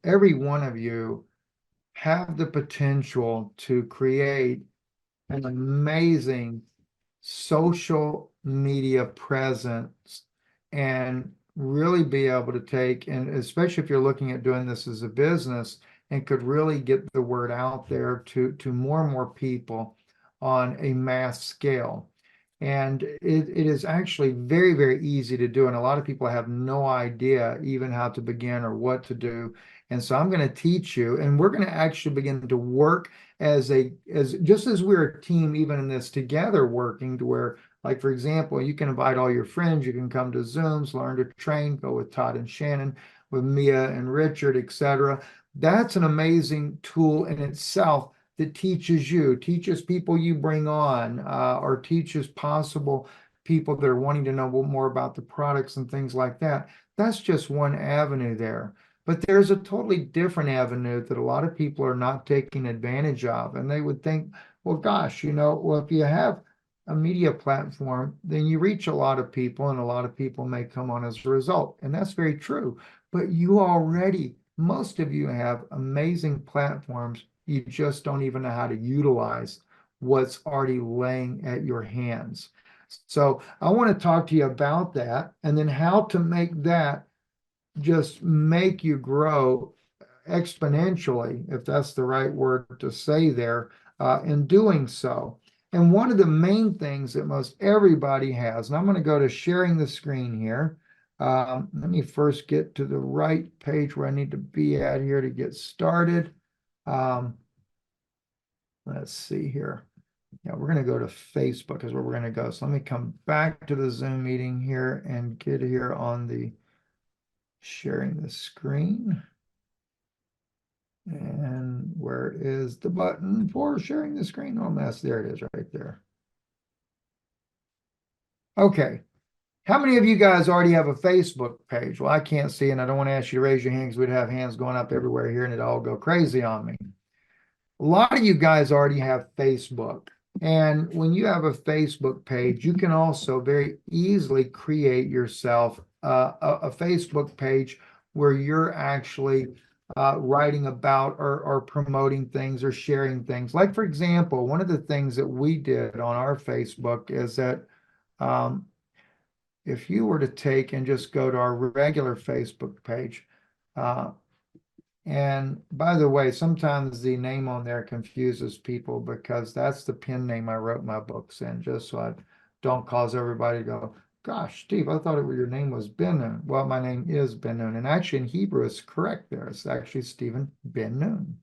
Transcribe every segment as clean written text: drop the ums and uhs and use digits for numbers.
every one of you have the potential to create an amazing social media presence and really be able to take, and especially if you're looking at doing this as a business, and could really get the word out there to more and more people on a mass scale. And it is actually very, very easy to do. And a lot of people have no idea even how to begin or what to do. And so I'm going to teach you, and we're going to actually begin to work as just as we're a team, even in this together, working to where, like, for example, you can invite all your friends, you can come to Zooms, learn to train, go with Todd and Shannon, with Mia and Richard, etc. That's an amazing tool in itself that teaches people you bring on, or teaches possible people that are wanting to know more about the products and things like that. That's just one avenue there. But there's a totally different avenue that a lot of people are not taking advantage of. And they would think, well, gosh, well, if you have a media platform, then you reach a lot of people, and a lot of people may come on as a result. And that's very true. But most of you have amazing platforms. You just don't even know how to utilize what's already laying at your hands. So I want to talk to you about that, and then how to make that just make you grow exponentially, if that's the right word to say there, in doing so. And one of the main things that most everybody has, and I'm going to go to sharing the screen here. Let me first get to the right page where I need to be at here to get started. Let's see here. Yeah, we're going to go to Facebook is where we're going to go. So let me come back to the Zoom meeting here and get here on the sharing the screen. And where is the button for sharing the screen? Oh, there it is right there. Okay. How many of you guys already have a Facebook page? Well, I can't see, and I don't want to ask you to raise your hands. We'd have hands going up everywhere here, and it'd all go crazy on me. A lot of you guys already have Facebook. And when you have a Facebook page, you can also very easily create yourself a Facebook page where you're actually writing about or promoting things or sharing things. Like, for example, one of the things that we did on our Facebook is that if you were to take and just go to our regular Facebook page, and by the way, sometimes the name on there confuses people because that's the pen name I wrote my books in, just so I don't cause everybody to go, gosh, Steve, I thought your name was Ben-Nun. Well, my name is Ben-Nun, and actually in Hebrew it's correct there. It's actually Stephen Ben-Nun.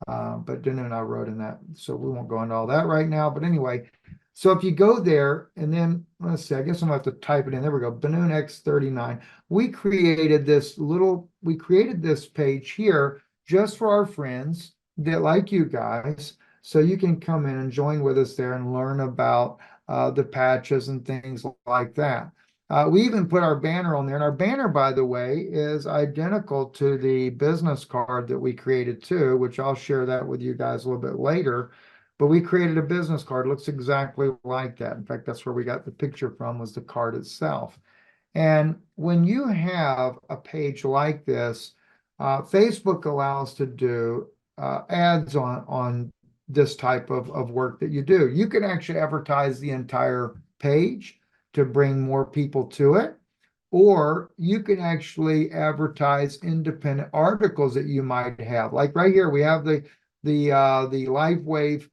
But Ben-Nun I wrote in that, so we won't go into all that right now. But anyway, so if you go there, and then let's see, I guess I'm gonna have to type it in. There we go, Ben-Nun X39. We created this page here just for our friends that like you guys, so you can come in and join with us there and learn about the patches and things like that. We even put our banner on there, and our banner, by the way, is identical to the business card that we created too, which I'll share that with you guys a little bit later. But we created a business card, looks exactly like that. In fact, that's where we got the picture from, was the card itself. And when you have a page like this, Facebook allows to do ads on this type of work that you do. You can actually advertise the entire page to bring more people to it, or you can actually advertise independent articles that you might have. Like right here, we have the Lifewave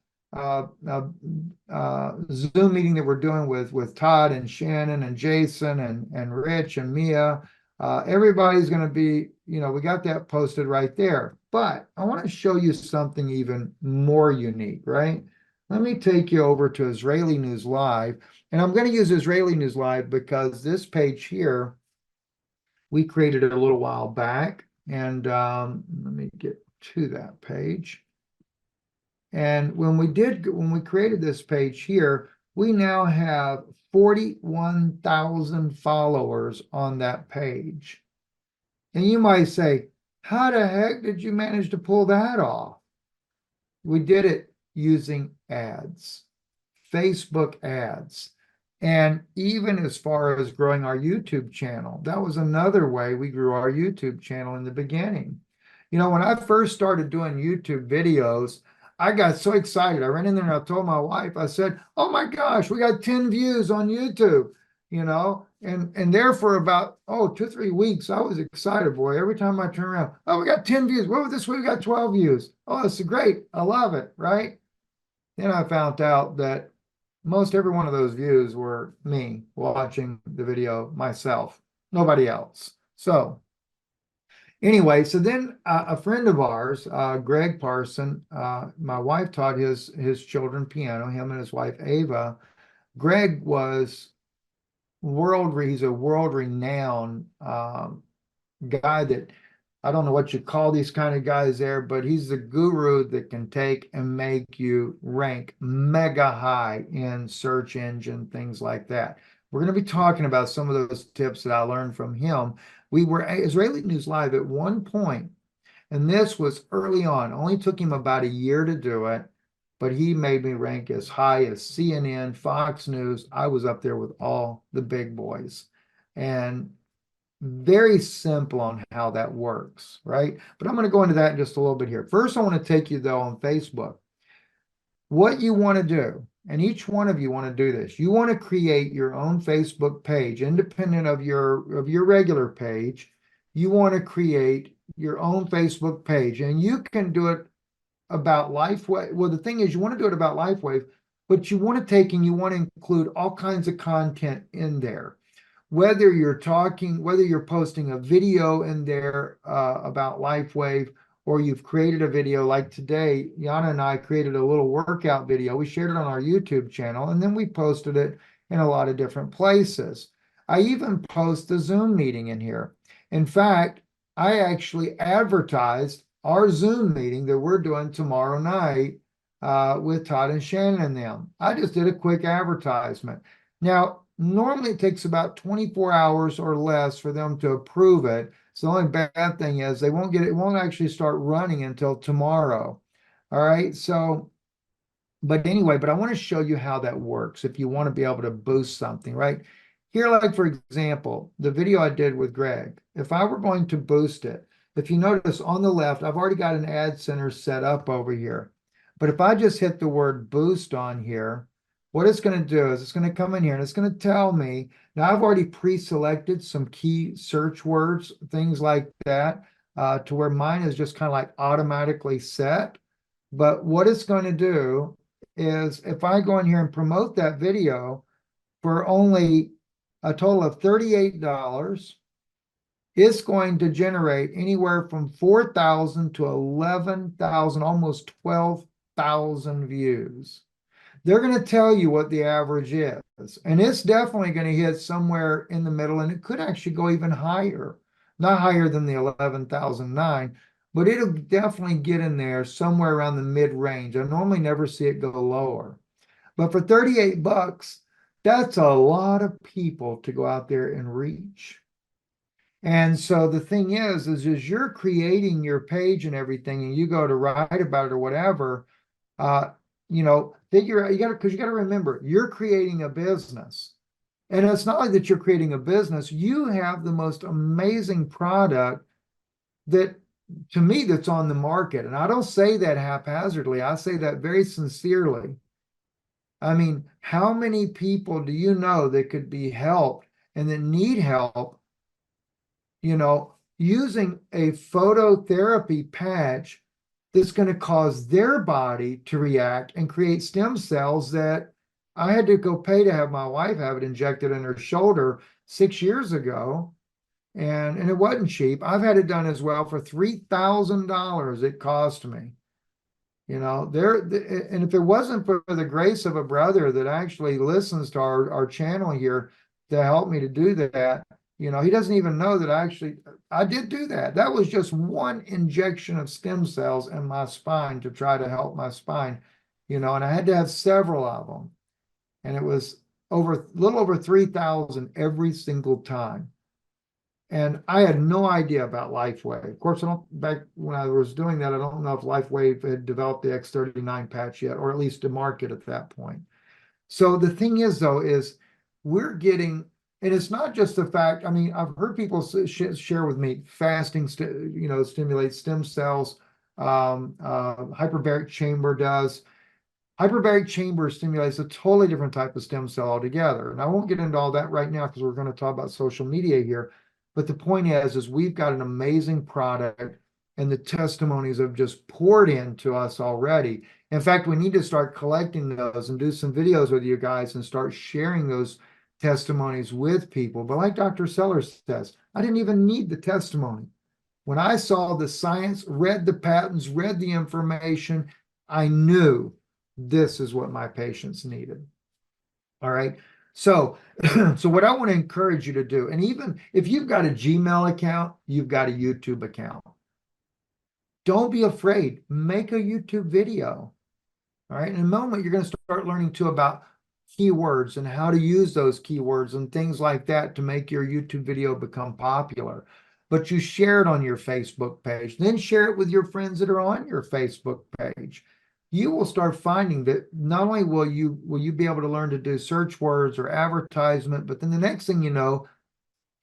Zoom meeting that we're doing with Todd and Shannon and Jason and Rich and Mia. Everybody's going to be, we got that posted right there. But I want to show you something even more unique, right? Let me take you over to Israeli News Live. And I'm going to use Israeli News Live because this page here, we created it a little while back. And let me get to that page. And when we created this page here, we now have 41,000 followers on that page. And you might say, how the heck did you manage to pull that off? We did it using ads, Facebook ads. And even as far as growing our YouTube channel, that was another way we grew our YouTube channel in the beginning. You know, when I first started doing YouTube videos, I got so excited. I ran in there and I told my wife, I said, "Oh my gosh, we got 10 views on YouTube." You know, and there for about 2, 3 weeks, I was excited, boy. Every time I turn around, oh, we got 10 views. Well, this week we got 12 views. Oh, this is great. I love it, right? Then I found out that most every one of those views were me watching the video myself, nobody else. So anyway, so then a friend of ours, Greg Parson, my wife taught his children piano, him and his wife Ava. Greg was he's a world renowned guy that I don't know what you call these kind of guys there, but he's the guru that can take and make you rank mega high in search engine, things like that. We're going to be talking about some of those tips that I learned from him. We were Israeli News Live at one point, and this was early on. Only took him about a year to do it, but he made me rank as high as CNN, Fox News. I was up there with all the big boys. And very simple on how that works, right? But I'm going to go into that in just a little bit here. First, I want to take you though on Facebook. What you want to do, and each one of you want to do this. You want to create your own Facebook page, independent of your regular page. You want to create your own Facebook page, and you can do it about Lifewave. Well, the thing is, you want to do it about Lifewave, but you want to take and you want to include all kinds of content in there, whether you're posting a video in there about Lifewave, or you've created a video like today. Yana and I created a little workout video. We shared it on our YouTube channel, and then we posted it in a lot of different places. I even post the Zoom meeting in here. In fact, I actually advertised our Zoom meeting that we're doing tomorrow night with Todd and Shannon and them. I just did a quick advertisement. Now, normally it takes about 24 hours or less for them to approve it. So the only bad thing is it won't actually start running until tomorrow. All right. So, but anyway, but I want to show you how that works if you want to be able to boost something, right? Here, like for example, the video I did with Greg, if I were going to boost it, if you notice on the left, I've already got an ad center set up over here. But if I just hit the word boost on here, what it's going to do is it's going to come in here and it's going to tell me. Now, I've already pre-selected some key search words, things like that, to where mine is just kind of like automatically set. But what it's going to do is if I go in here and promote that video for only a total of $38, it's going to generate anywhere from 4,000 to 11,000, almost 12,000 views. They're going to tell you what the average is. And it's definitely going to hit somewhere in the middle, and it could actually go even higher. Not higher than the 11,009, but it'll definitely get in there somewhere around the mid-range. I normally never see it go lower. But for 38 bucks, that's a lot of people to go out there and reach. And so the thing is you're creating your page and everything, and you go to write about it or whatever, figure out, because you got to remember, you're creating a business. And it's not like that you're creating a business. You have the most amazing product that, to me, that's on the market. And I don't say that haphazardly. I say that very sincerely. I mean, how many people do you know that could be helped and that need help, using a phototherapy patch that's going to cause their body to react and create stem cells that I had to go pay to have my wife have it injected in her shoulder 6 years ago. And it wasn't cheap. I've had it done as well for $3,000 it cost me. And if it wasn't for the grace of a brother that actually listens to our channel here to help me to do that, he doesn't even know that I did do that. That was just one injection of stem cells in my spine to try to help my spine, and I had to have several of them. And it was a little over 3,000 every single time. And I had no idea about Lifewave. Of course, back when I was doing that, I don't know if Lifewave had developed the X39 patch yet, or at least to market at that point. So the thing is, though, is we're getting And it's not just the fact, I mean, I've heard people share with me fasting, stimulates stem cells. Hyperbaric chamber does. Hyperbaric chamber stimulates a totally different type of stem cell altogether. And I won't get into all that right now because we're going to talk about social media here. But the point is we've got an amazing product and the testimonies have just poured into us already. In fact, we need to start collecting those and do some videos with you guys and start sharing those testimonies with people. But like Dr. Sellers says, I didn't even need the testimony. When I saw the science, read the patents, read the information, I knew this is what my patients needed. All right. So, so what I want to encourage you to do, and even if you've got a Gmail account, you've got a YouTube account. Don't be afraid. Make a YouTube video. All right. In a moment, you're going to start learning too about keywords and how to use those keywords and things like that to make your YouTube video become popular. But you share it on your Facebook page, then share it with your friends that are on your Facebook page. You will start finding that not only will you be able to learn to do search words or advertisement, but then the next thing you know,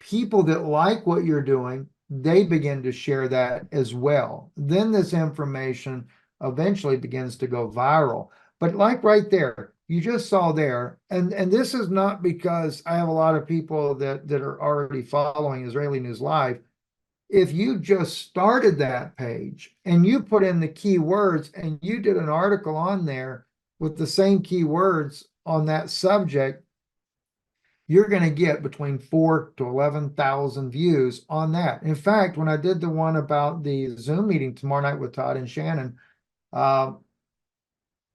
people that like what you're doing, they begin to share that as well. Then this information eventually begins to go viral. But like right there, you just saw there, and this is not because I have a lot of people that are already following Israeli News Live. If you just started that page and you put in the keywords and you did an article on there with the same keywords on that subject, you're going to get between 4,000 to 11,000 views on that. In fact, when I did the one about the Zoom meeting tomorrow night with Todd and Shannon, I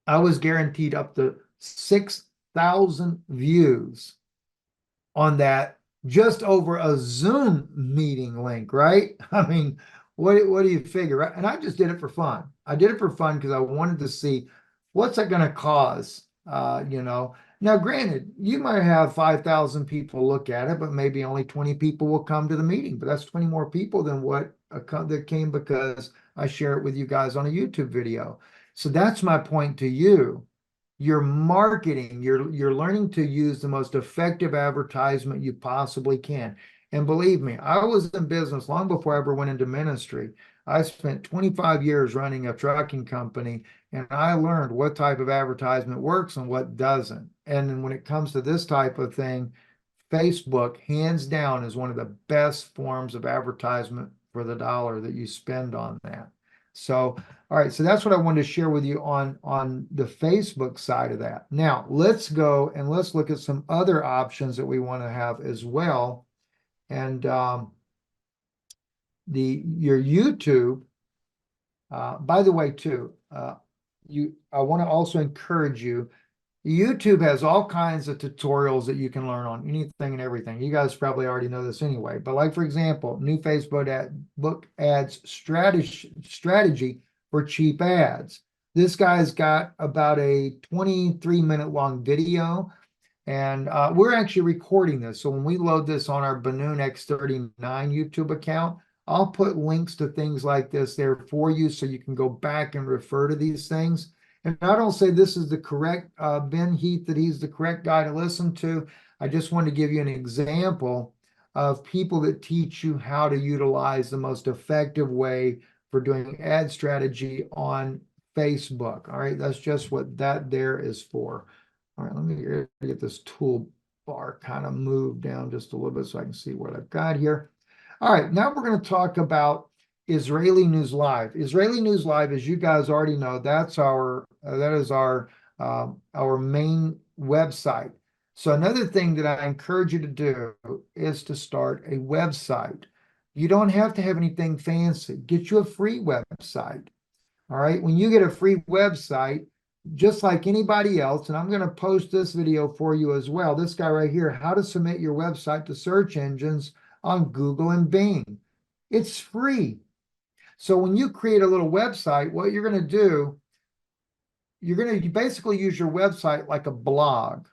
was guaranteed up to 6,000 views on that just over a Zoom meeting link, right? I mean, what do you figure, right? And I just did it for fun. I did it for fun because I wanted to see what's that going to cause, Now, granted, you might have 5,000 people look at it, but maybe only 20 people will come to the meeting. But that's 20 more people than what that came because I share it with you guys on a YouTube video. So that's my point to you. Your marketing, you're learning to use the most effective advertisement you possibly can. And believe me, I was in business long before I ever went into ministry. I spent 25 years running a trucking company, and I learned what type of advertisement works and what doesn't. And when it comes to this type of thing, Facebook, hands down, is one of the best forms of advertisement for the dollar that you spend on that. So, all right, so that's what I wanted to share with you on the Facebook side of that. Now, let's go and let's look at some other options that we want to have as well. And your YouTube, by the way, too, I want to also encourage you. YouTube has all kinds of tutorials that you can learn on anything and everything. You guys probably already know this anyway, but like, for example, new Facebook ads strategy for cheap ads. This guy's got about a 23-minute long video, and we're actually recording this. So when we load this on our Banoon X39 YouTube account, I'll put links to things like this there for you so you can go back and refer to these things. And I don't say this is the correct Ben Heath, that he's the correct guy to listen to. I just want to give you an example of people that teach you how to utilize the most effective way for doing ad strategy on Facebook. All right, that's just what that there is for. All right, let me get this toolbar kind of moved down just a little bit so I can see what I've got here. All right, now we're going to talk about Israeli News Live. Israeli News Live, as you guys already know, that is our main website. So another thing that I encourage you to do is to start a website. You don't have to have anything fancy. Get you a free website. All right, when you get a free website, just like anybody else, and I'm going to post this video for you as well. This guy right here, how to submit your website to search engines on Google and Bing. It's free. So when you create a little website, what you're going to do, you're going to basically use your website like a blog,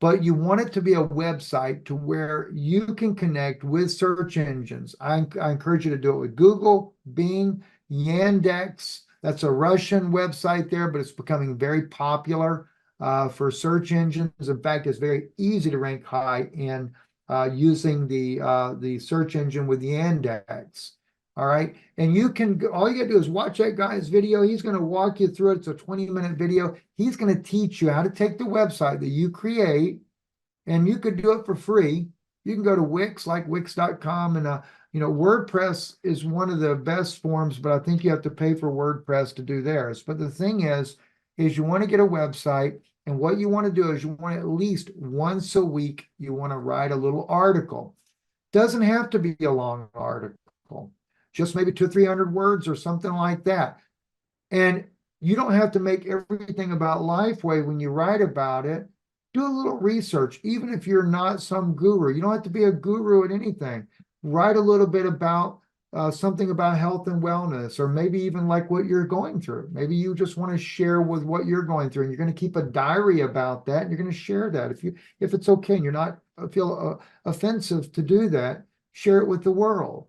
but you want it to be a website to where you can connect with search engines. I encourage you to do it with Google, Bing, Yandex. That's a Russian website there, but it's becoming very popular for search engines. In fact, it's very easy to rank high in using the search engine with the index. All right. And you can, all you gotta do is watch that guy's video. He's going to walk you through it. It's a 20-minute video. He's going to teach you how to take the website that you create, and you could do it for free. You can go to Wix, like Wix.com, and WordPress is one of the best forms, but I think you have to pay for WordPress to do theirs. But the thing is you want to get a website, and what you want to do is you want at least once a week, you want to write a little article. Doesn't have to be a long article, just maybe 200 or 300 words or something like that. And you don't have to make everything about Lifewave when you write about it. Do a little research, even if you're not some guru. You don't have to be a guru at anything. Write a little bit about something about health and wellness, or maybe even like what you're going through. Maybe you just want to share with what you're going through, and you're going to keep a diary about that, and you're going to share that. If it's okay and you're not feel offensive to do that, share it with the world.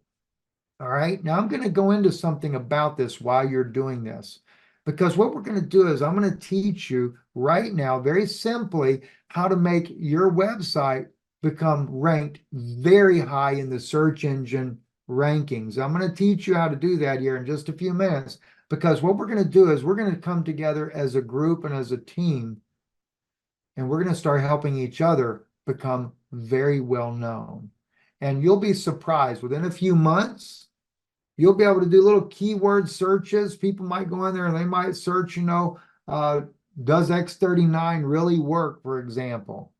All right. Now I'm going to go into something about this while you're doing this, because what we're going to do is I'm going to teach you right now, very simply, how to make your website become ranked very high in the search engine rankings. I'm going to teach you how to do that here in just a few minutes, because what we're going to do is we're going to come together as a group and as a team, and we're going to start helping each other become very well known. And you'll be surprised, within a few months, you'll be able to do little keyword searches. People might go in there and they might search, does X39 really work, for example?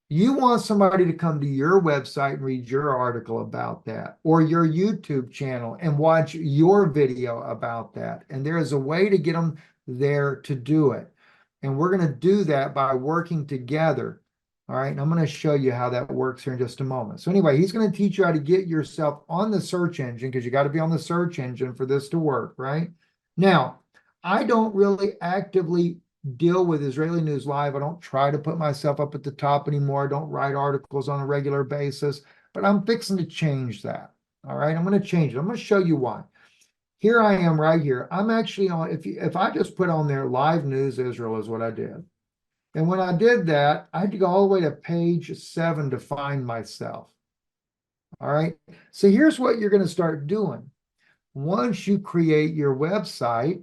You want somebody to come to your website and read your article about that, or your YouTube channel and watch your video about that. And there is a way to get them there to do it. And we're going to do that by working together. All right, and I'm going to show you how that works here in just a moment. So anyway, he's going to teach you how to get yourself on the search engine, because you got to be on the search engine for this to work, right? Now, I don't really actively deal with Israeli News Live. I don't try to put myself up at the top anymore. I don't write articles on a regular basis, but I'm fixing to change that. All right, I'm going to change it. I'm going to show you why. Here I am right here. I'm actually on, if I just put on there Live News Israel is what I did. And when I did that, I had to go all the way to page 7 to find myself. All right. So here's what you're going to start doing. Once you create your website,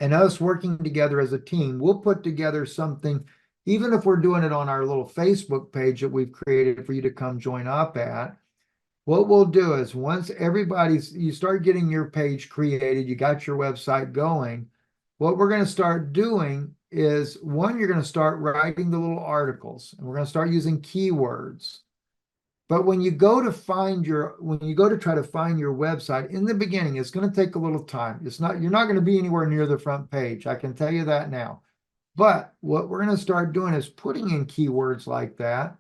and us working together as a team, we'll put together something, even if we're doing it on our little Facebook page that we've created for you to come join up at. What we'll do is, once you start getting your page created, you got your website going, what we're going to start doing is, one, you're going to start writing the little articles, and we're going to start using keywords. But when you go to try to find your website, in the beginning, it's going to take a little time. You're not going to be anywhere near the front page. I can tell you that now. But what we're going to start doing is putting in keywords like that.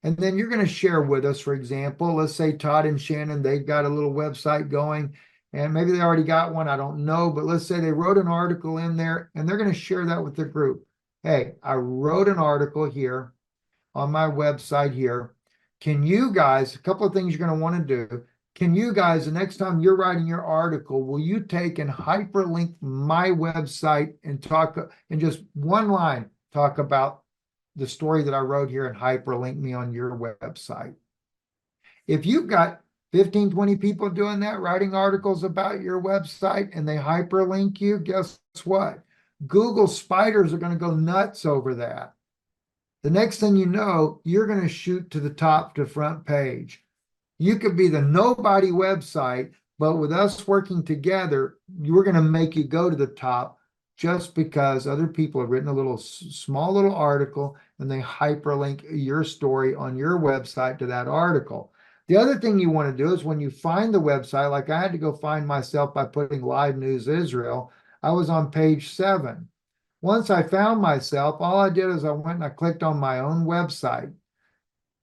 And then you're going to share with us, for example, let's say Todd and Shannon, they've got a little website going, and maybe they already got one, I don't know, but let's say they wrote an article in there, and they're going to share that with the group. Hey, I wrote an article here on my website here. Can you guys, a couple of things you're going to want to do. Can you guys, the next time you're writing your article, will you take and hyperlink my website and talk in just one line, talk about the story that I wrote here and hyperlink me on your website? If you've got 15, 20 people doing that, writing articles about your website, and they hyperlink you, guess what? Google spiders are going to go nuts over that. The next thing you know, you're going to shoot to the top to front page. You could be the nobody website, but with us working together, we're going to make you go to the top, just because other people have written a small little article, and they hyperlink your story on your website to that article. The other thing you want to do is, when you find the website, like I had to go find myself by putting Live News Israel, I was on page 7. Once I found myself, all I did is I went and I clicked on my own website.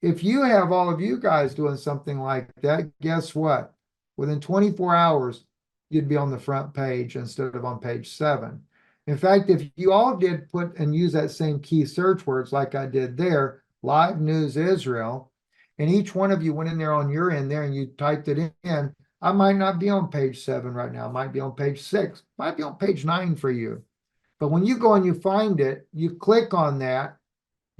If you have all of you guys doing something like that, guess what? Within 24 hours, you'd be on the front page instead of on page 7. In fact, if you all did put and use that same key search words like I did there, Live News Israel, and each one of you went in there on your end there and you typed it in, I might not be on page 7 right now. I might be on page 6, might be on page 9 for you. But when you go and you find it, you click on that,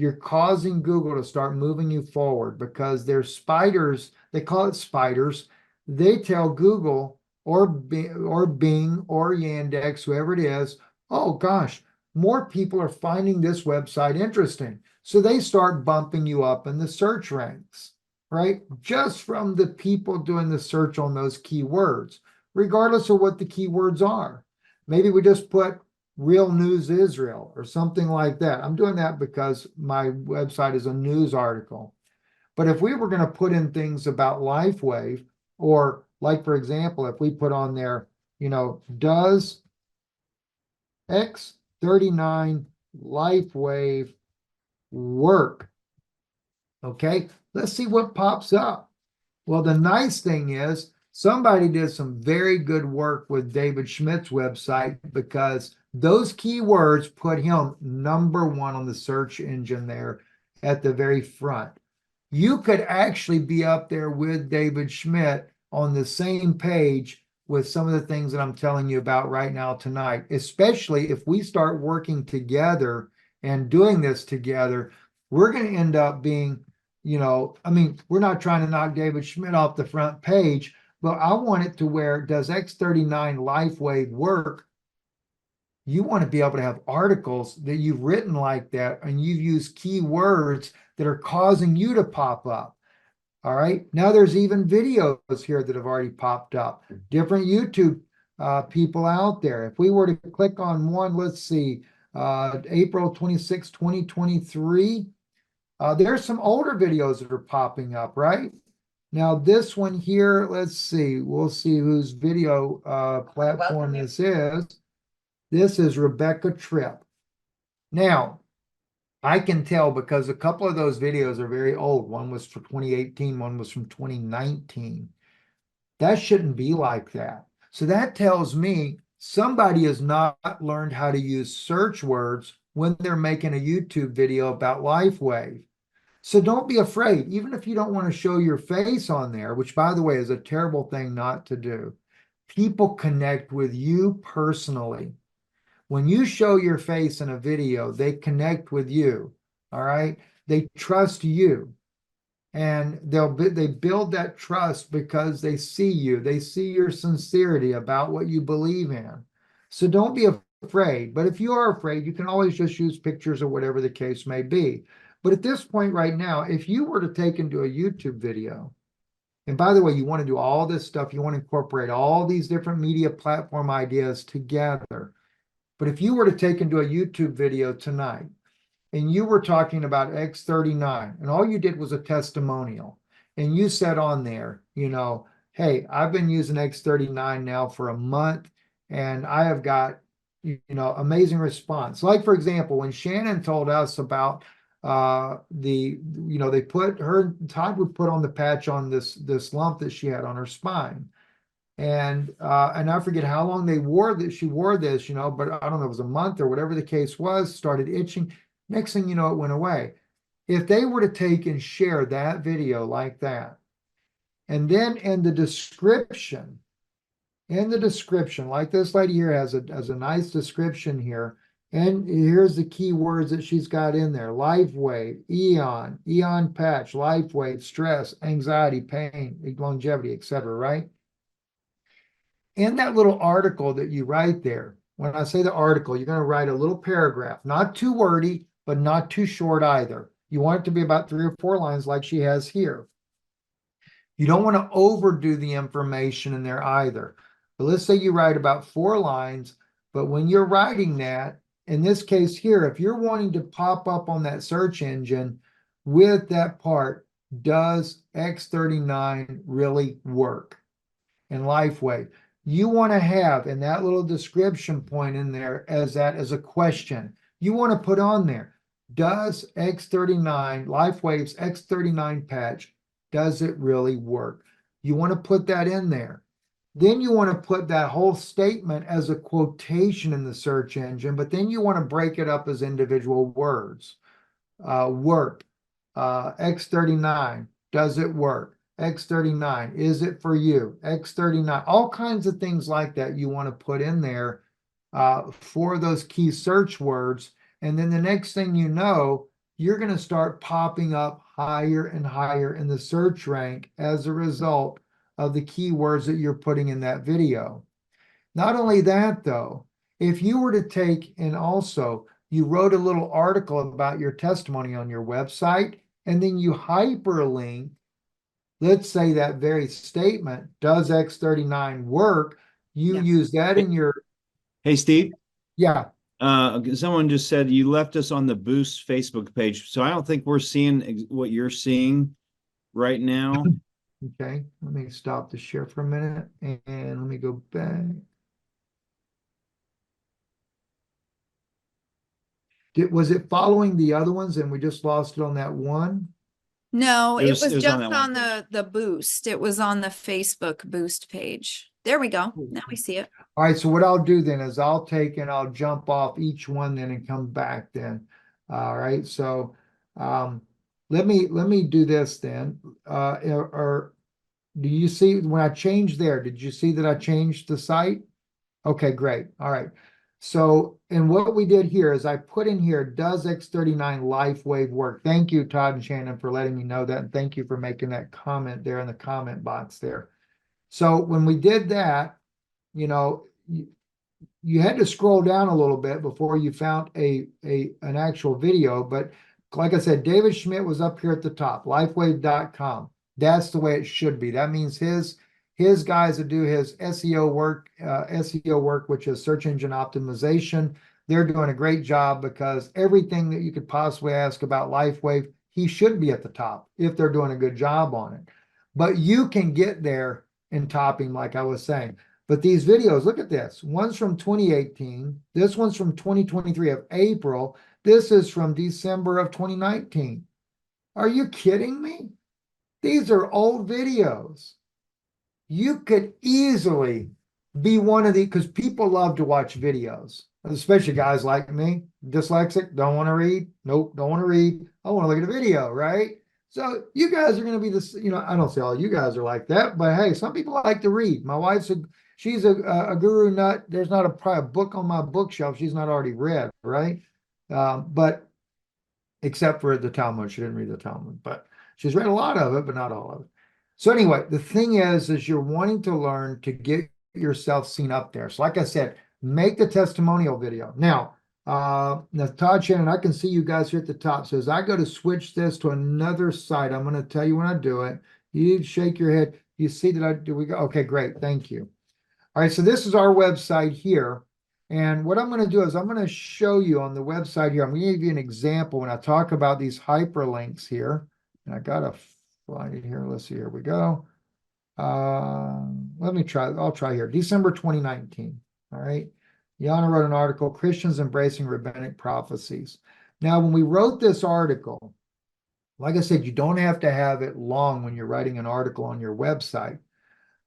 you're causing Google to start moving you forward because they're spiders. They call it spiders. They tell Google or Bing or Yandex, whoever it is, oh gosh, more people are finding this website interesting. So they start bumping you up in the search ranks, right? Just from the people doing the search on those keywords, regardless of what the keywords are. Maybe we just put Real News Israel or something like that. I'm doing that because my website is a news article. But if we were going to put in things about Lifewave, or like, for example, if we put on there, does X39 Lifewave work? Okay, let's see what pops up. Well, the nice thing is somebody did some very good work with David Schmidt's website because those keywords put him #1 on the search engine there at the very front. You could actually be up there with David Schmidt on the same page with some of the things that I'm telling you about right now tonight, especially if we start working together and doing this together. We're going to end up being, we're not trying to knock David Schmidt off the front page, but I want it to where, does X39 Lifewave work? You want to be able to have articles that you've written like that and you've used keywords that are causing you to pop up. All right. Now there's even videos here that have already popped up. Different YouTube people out there. If we were to click on one, let's see, April 26, 2023, there's some older videos that are popping up, right? Now this one here, let's see, we'll see whose video platform this is. This is Rebecca Tripp. Now, I can tell because a couple of those videos are very old. One was from 2018, one was from 2019. That shouldn't be like that. So that tells me somebody has not learned how to use search words when they're making a YouTube video about Lifewave. So don't be afraid, even if you don't want to show your face on there, which by the way is a terrible thing not to do. People connect with you personally. When you show your face in a video, they connect with you, all right? They trust you, and they build that trust because they see you. They see your sincerity about what you believe in. So don't be afraid. But if you are afraid, you can always just use pictures or whatever the case may be. But at this point right now, if you were to take and do a YouTube video, and by the way, you want to do all this stuff, you want to incorporate all these different media platform ideas together. But if you were to take and do a YouTube video tonight, and you were talking about X39, and all you did was a testimonial, and you said on there, hey, I've been using X39 now for a month, and I have got, amazing response. Like, for example, when Shannon told us about they put her, Todd would put on the patch on this lump that she had on her spine. And I forget how long she wore this, but I don't know, it was a month or whatever the case was, started itching. Next thing you know, it went away. If they were to take and share that video like that, and then in the description, like this lady here has a nice description here, and here's the keywords that she's got in there: Lifewave, Eon patch, Lifewave, stress, anxiety, pain, longevity, etc., right? In that little article that you write there, when I say the article, you're going to write a little paragraph, not too wordy, but not too short either. You want it to be about 3 or 4 lines like she has here. You don't want to overdo the information in there either. But let's say you write about 4 lines, but when you're writing that, in this case here, if you're wanting to pop up on that search engine with that part, does X39 really work in Lifewave? You want to have in that little description point in there as a question. You want to put on there, does X39, Lifewave's X39 patch, does it really work? You want to put that in there. Then you want to put that whole statement as a quotation in the search engine, but then you want to break it up as individual words. Work, X39, does it work? X39, is it for you? X39, all kinds of things like that you want to put in there for those key search words. And then the next thing you know, you're going to start popping up higher and higher in the search rank as a result of the keywords that you're putting in that video. Not only that, though, if you were to take and also you wrote a little article about your testimony on your website, and then you hyperlink, let's say that very statement, does X39 work? You Yeah. use that in your, Hey, Steve. yeah. Someone just said you left us on the Boost Facebook page, so I don't think we're seeing what you're seeing right now. Okay, let me stop the share for a minute and let me go back. Was it following the other ones and we just lost it on that one? No, It it was was on just that on one. the boost. It was on the Facebook boost page. There we go. Now we see it. All right, so what I'll do then is I'll take and I'll jump off each one then and come back then. All right, so let me do this then. Or do you see when I changed there, did you see that I changed the site? Okay, great. All right. So, and what we did here is I put in here, does X39 Lifewave work? Thank you, Todd and Shannon, for letting me know that. And thank you for making that comment there in the comment box there. So when we did that, you know, you had to scroll down a little bit before you found an actual video. But like I said, David Schmidt was up here at the top, lifewave.com. That's the way it should be. That means his guys that do his SEO work, which is search engine optimization, they're doing a great job because everything that you could possibly ask about Lifewave, he should be at the top if they're doing a good job on it. But you can get there in topping, like I was saying. But these videos, look at this. One's from 2018. This one's from 2023 of April. This is from December of 2019. Are you kidding me? These are old videos. You could easily be one of the, because people love to watch videos, especially guys like me, dyslexic, don't want to read. Nope, don't want to read. I want to look at a video, right? So you guys are going to be this, I don't say all you guys are like that, but hey, some people like to read. My wife's she's a guru nut. There's not probably a book on my bookshelf she's not already read, right? But except for the Talmud, she didn't read the Talmud, but she's read a lot of it, but not all of it. So anyway, the thing is you're wanting to learn to get yourself seen up there. So like I said, make the testimonial video. Now, Todd Shannon, I can see you guys here at the top. So as I go to switch this to another site, I'm going to tell you when I do it. You shake your head. You see that do we go? Okay, great. Thank you. All right, so this is our website here. And what I'm going to do is I'm going to show you on the website here. I'm going to give you an example when I talk about these hyperlinks here. And I got to find it here. Let's see. Here we go. Let me try. I'll try here. December 2019. All right. Yana wrote an article, Christians Embracing Rabbinic Prophecies. Now, when we wrote this article, like I said, you don't have to have it long when you're writing an article on your website.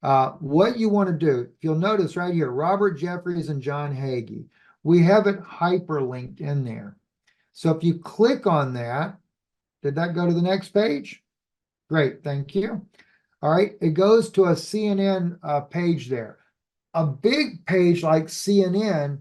What you want to do, if you'll notice right here, Robert Jeffries and John Hagee, we have it hyperlinked in there. So if you click on that, did that go to the next page? Great, thank you. All right, it goes to a CNN page there. A big page like CNN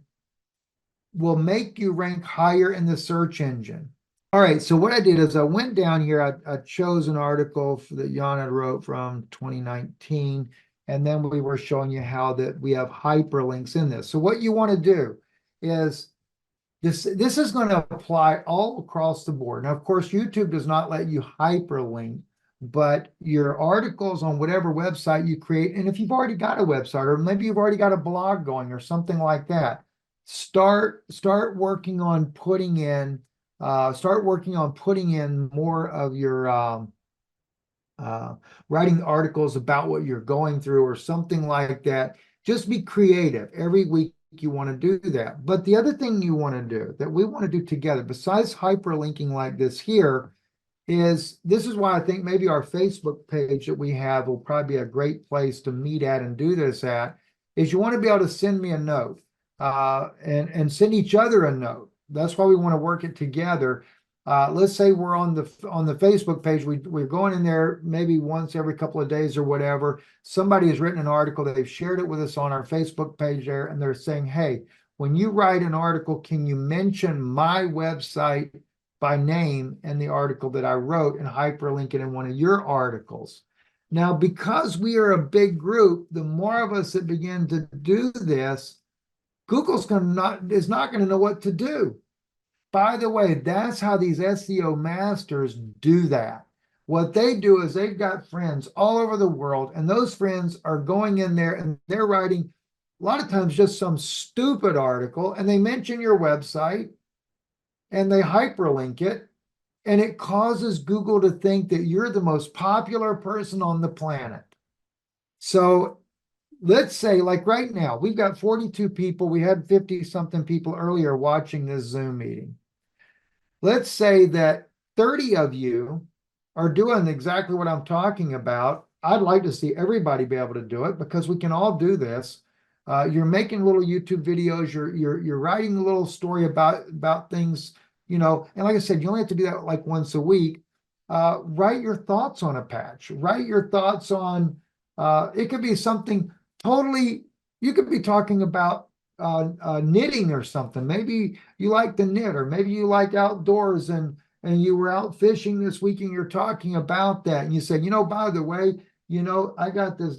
will make you rank higher in the search engine. All right, so what I did is I went down here, I chose an article that Yana wrote from 2019, and then we were showing you how that we have hyperlinks in this. So what you want to do is this is going to apply all across the board. Now, of course, YouTube does not let you hyperlink, but your articles on whatever website you create, and if you've already got a website, or maybe you've already got a blog going or something like that, start working on putting in more of your writing articles about what you're going through or something like that. Just be creative. Every week you want to do that. But the other thing you want to do that we want to do together, besides hyperlinking like this here, is this is why I think maybe our Facebook page that we have will probably be a great place to meet at and do this at, is you want to be able to send me a note and send each other a note. That's why we want to work it together. Let's say we're on the Facebook page. We're going in there maybe once every couple of days or whatever. Somebody has written an article. They've shared it with us on our Facebook page there, and they're saying, hey, when you write an article, can you mention my website by name in the article that I wrote and hyperlink it in one of your articles. Now, because we are a big group, the more of us that begin to do this, Google's is not going to know what to do. By the way, that's how these SEO masters do that. What they do is they've got friends all over the world, and those friends are going in there and they're writing a lot of times just some stupid article, and they mention your website and they hyperlink it, and it causes Google to think that you're the most popular person on the planet. So let's say, like right now, we've got 42 people. We had 50 something people earlier watching this Zoom meeting. Let's say that 30 of you are doing exactly what I'm talking about. I'd like to see everybody be able to do it because we can all do this. You're making little YouTube videos. You're writing a little story about things, you know. And like I said, you only have to do that like once a week. Write your thoughts on a patch. Write your thoughts on. It could be something totally. You could be talking about knitting or something. Maybe you like to knit, or maybe you like outdoors and you were out fishing this week and you're talking about that. And you say, you know, by the way, you know, I got this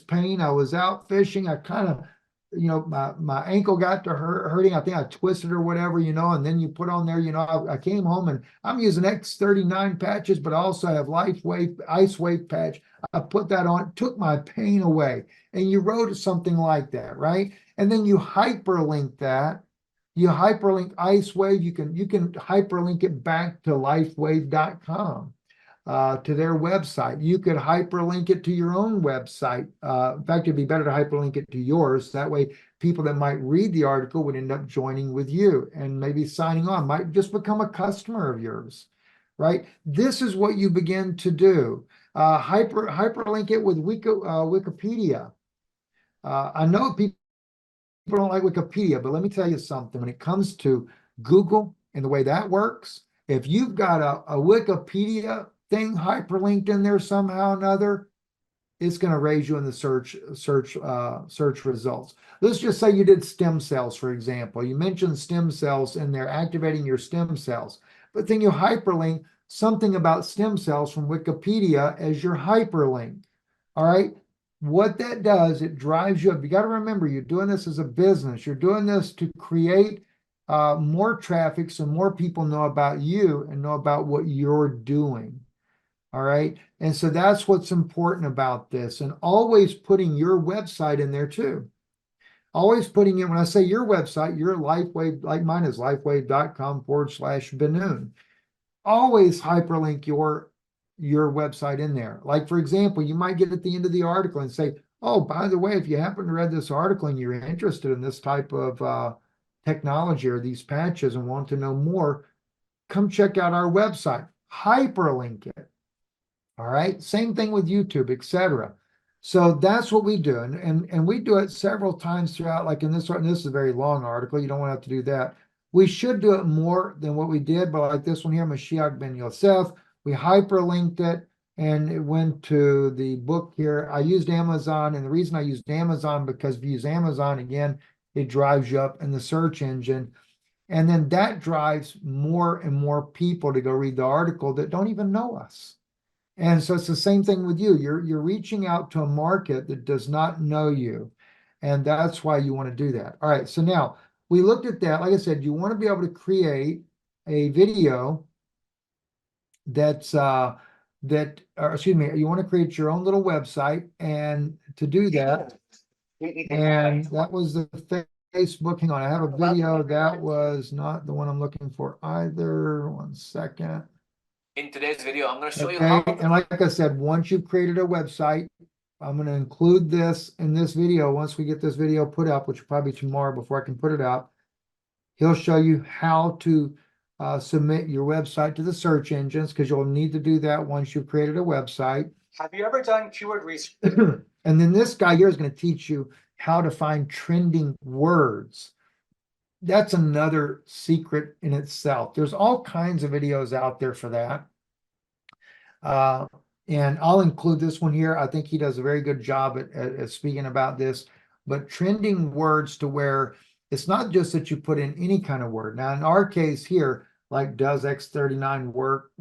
pain. I was out fishing. I kind of, you know, my ankle got to hurting. I think I twisted or whatever, you know, and then you put on there, you know, I came home and I'm using X39 patches, but I also have Lifewave Ice Wave patch. I put that on, took my pain away. And you wrote something like that, right? And then you hyperlink that. You hyperlink Ice Wave. You can hyperlink it back to lifewave.com, to their website. You could hyperlink it to your own website. In fact, it'd be better to hyperlink it to yours. That way, people that might read the article would end up joining with you and maybe signing on, might just become a customer of yours, right? This is what you begin to do. Hyperlink it with Wikipedia. I know people don't like Wikipedia, but let me tell you something. When it comes to Google and the way that works, if you've got a Wikipedia thing hyperlinked in there somehow or another, it's going to raise you in the search results. Let's just say you did stem cells, for example. You mentioned stem cells in there, activating your stem cells, but then you hyperlink something about stem cells from Wikipedia as your hyperlink. All right. What that does, it drives you up. You got to remember, you're doing this as a business. You're doing this to create more traffic so more people know about you and know about what you're doing. All right. And so that's what's important about this. And always putting your website in there too. Always putting in, when I say your website, your Lifewave, like mine is lifewave.com/Benoon. Always hyperlink your website in there. Like, for example, you might get at the end of the article and say, oh, by the way, if you happen to read this article and you're interested in this type of technology or these patches and want to know more, come check out our website. Hyperlink it. All right. Same thing with YouTube, etc. So that's what we do. And we do it several times throughout, like in this is a very long article. You don't want to have to do that. We should do it more than what we did, but like this one here, Mashiach ben Yosef, we hyperlinked it and it went to the book here. I used Amazon, and the reason I used Amazon, because if you use Amazon, again, it drives you up in the search engine. And then that drives more and more people to go read the article that don't even know us. And so it's the same thing with you. You're reaching out to a market that does not know you. And that's why you want to do that. All right. So now we looked at that. Like I said, you want to be able to create a video that's excuse me, you want to create your own little website. And to do that, and that was the Facebook. Hang on, I have a video that was not the one I'm looking for either. 1 second. In today's video, I'm going to show you Okay, how. and like I said, once you've created a website, I'm going to include this in this video. Once we get this video put up, which will probably be tomorrow before I can put it up, he'll show you how to submit your website to the search engines, because you'll need to do that once you've created a website. Have you ever done keyword research? And then this guy here is going to teach you how to find trending words. That's another secret in itself. There's all kinds of videos out there for that. And I'll include this one here. I think he does a very good job at speaking about this, but trending words to where it's not just that you put in any kind of word. Now, in our case here, like does X39 work?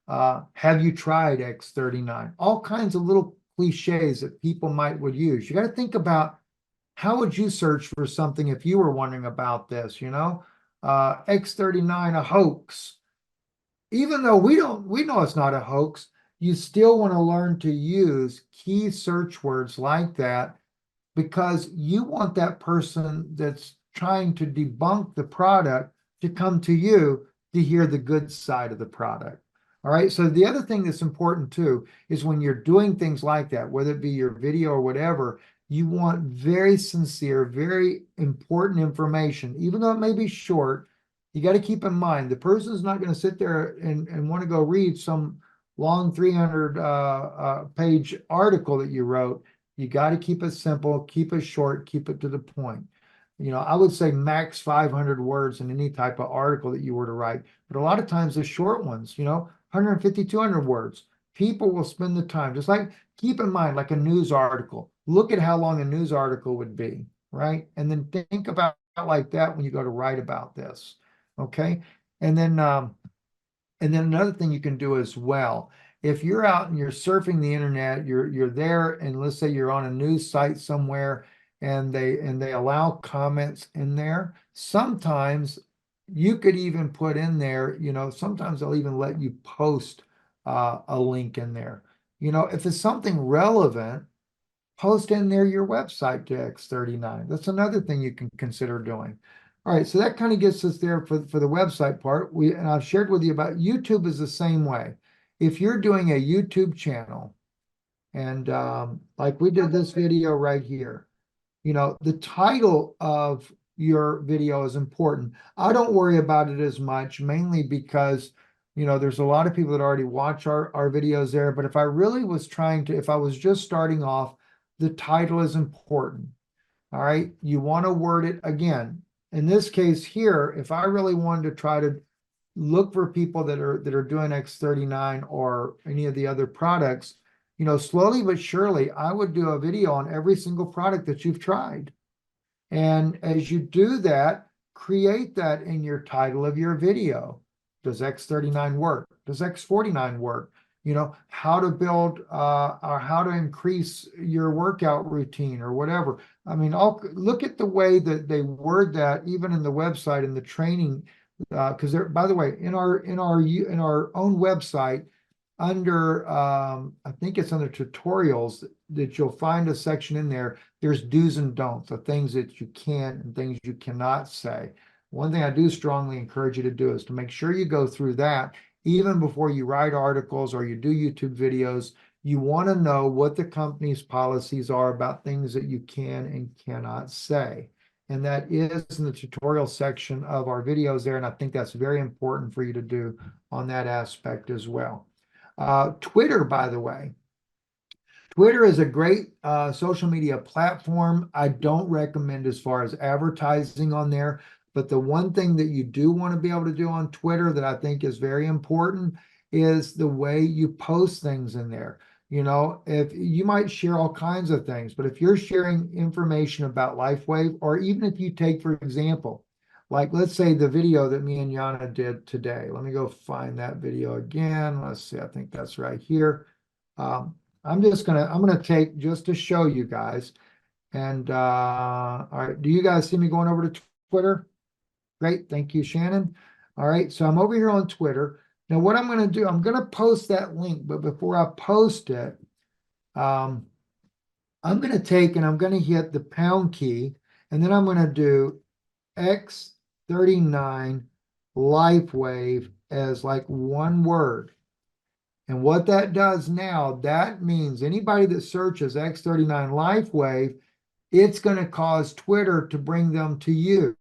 Have you tried X39? All kinds of little cliches that people would use. You got to think about how would you search for something if you were wondering about this, X39 a hoax. Even though we know it's not a hoax, you still want to learn to use key search words like that because you want that person that's trying to debunk the product to come to you to hear the good side of the product. All right. So the other thing that's important too is when you're doing things like that, whether it be your video or whatever, you want very sincere, very important information, even though it may be short. You got to keep in mind the person's not going to sit there and want to go read some long 300 page article that you wrote. You got to keep it simple, keep it short, keep it to the point. I would say max 500 words in any type of article that you were to write. But a lot of times the short ones, 150, 200 words, people will spend the time. Just like keep in mind, like a news article, look at how long a news article would be, right? And then think about like that when you go to write about this. Okay. And then another thing you can do as well, if you're out and you're surfing the internet, you're there, and let's say you're on a news site somewhere, and they allow comments in there. Sometimes you could even put in there, sometimes they'll even let you post a link in there. If it's something relevant, post in there your website to X39. That's another thing you can consider doing. All right, so that kind of gets us there for the website part. And I've shared with you about YouTube is the same way. If you're doing a YouTube channel, and like we did this video right here, the title of your video is important. I don't worry about it as much, mainly because there's a lot of people that already watch our videos there. But if I really was if I was just starting off, the title is important. All right. You want to word it again. In this case here, if I really wanted to try to look for people that are doing X39 or any of the other products, slowly but surely, I would do a video on every single product that you've tried. And as you do that, create that in your title of your video. Does X39 work? Does X49 work? How to build or how to increase your workout routine or whatever. I mean, look at the way that they word that even in the website and the training, because by the way, in our own website, under I think it's under tutorials that you'll find a section in there. There's do's and don'ts, the things that you can and things you cannot say. One thing I do strongly encourage you to do is to make sure you go through that even before you write articles or you do YouTube videos. You want to know what the company's policies are about things that you can and cannot say. And that is in the tutorial section of our videos there. And I think that's very important for you to do on that aspect as well. Twitter, by the way, Twitter is a great social media platform. I don't recommend as far as advertising on there, but the one thing that you do want to be able to do on Twitter that I think is very important is the way you post things in there. If you might share all kinds of things, but if you're sharing information about Lifewave, or even if you take, for example, like let's say the video that me and Yana did today. Let me go find that video again. Let's see, I think that's right here. I'm gonna take just to show you guys. And all right, do you guys see me going over to Twitter? Great, thank you, Shannon. All right, so I'm over here on Twitter. Now what I'm gonna do, I'm gonna post that link, but before I post it, I'm gonna take and I'm gonna hit the pound key, and then I'm gonna do X39 Lifewave as like one word. And what that does now, that means anybody that searches X39 Lifewave, it's going to cause Twitter to bring them to you.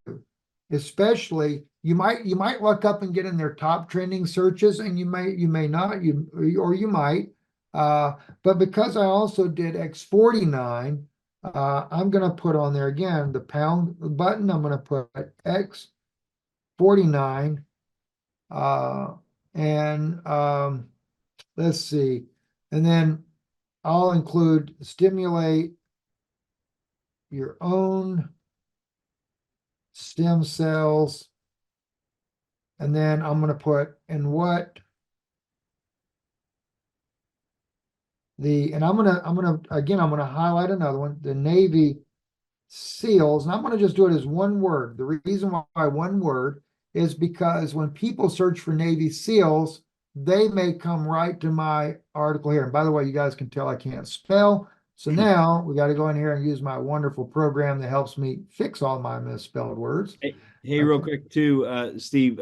Especially, you might look up and get in their top trending searches, and you may not, or you might. But because I also did X49, I'm going to put on there again the pound button. I'm going to put X49, and let's see, and then I'll include stimulate your own stem cells And then I'm going to put and what and I'm going to highlight another one, the Navy SEALs, and I'm going to just do it as one word. The reason why one word is because when people search for Navy SEALs, they may come right to my article here. And by the way, you guys can tell I can't spell. So now we got to go in here and use my wonderful program that helps me fix all my misspelled words. Hey, real quick too, Steve,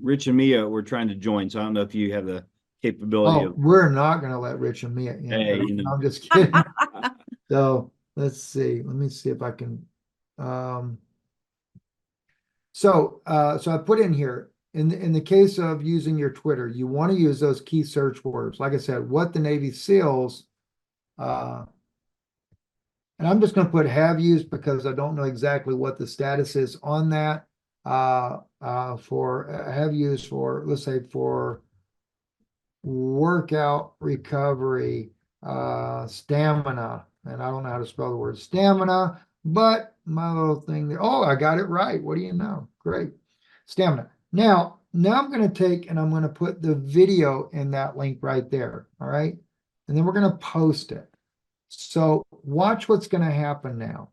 Rich and Mia were trying to join, so I don't know if you have the capability of. We're not going to let Rich and Mia in. Hey, No, I'm just kidding. So let's see. Let me see if I can. So I put in here in the case of using your Twitter, you want to use those key search words. Like I said, what the Navy SEALs, and I'm just going to put have used because I don't know exactly what the status is on that. For have used for, let's say for workout recovery, stamina, and I don't know how to spell the word stamina, but my little thing there, oh, I got it right. What do you know? Great. Stamina. Now I'm going to take and I'm going to put the video in that link right there. All right. And then we're going to post it. So watch what's going to happen now.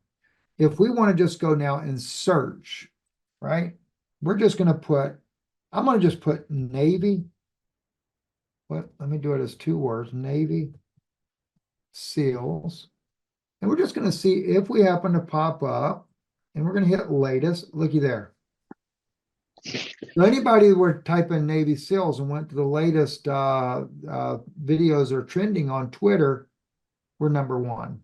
If we want to just go now and search, right? We're just going to put, I'm going to just put Navy. Let me do it as two words, Navy SEALs. And we're just going to see if we happen to pop up, and we're going to hit latest. Looky there. So anybody who were typing Navy SEALs and went to the latest videos or trending on Twitter, we're #1.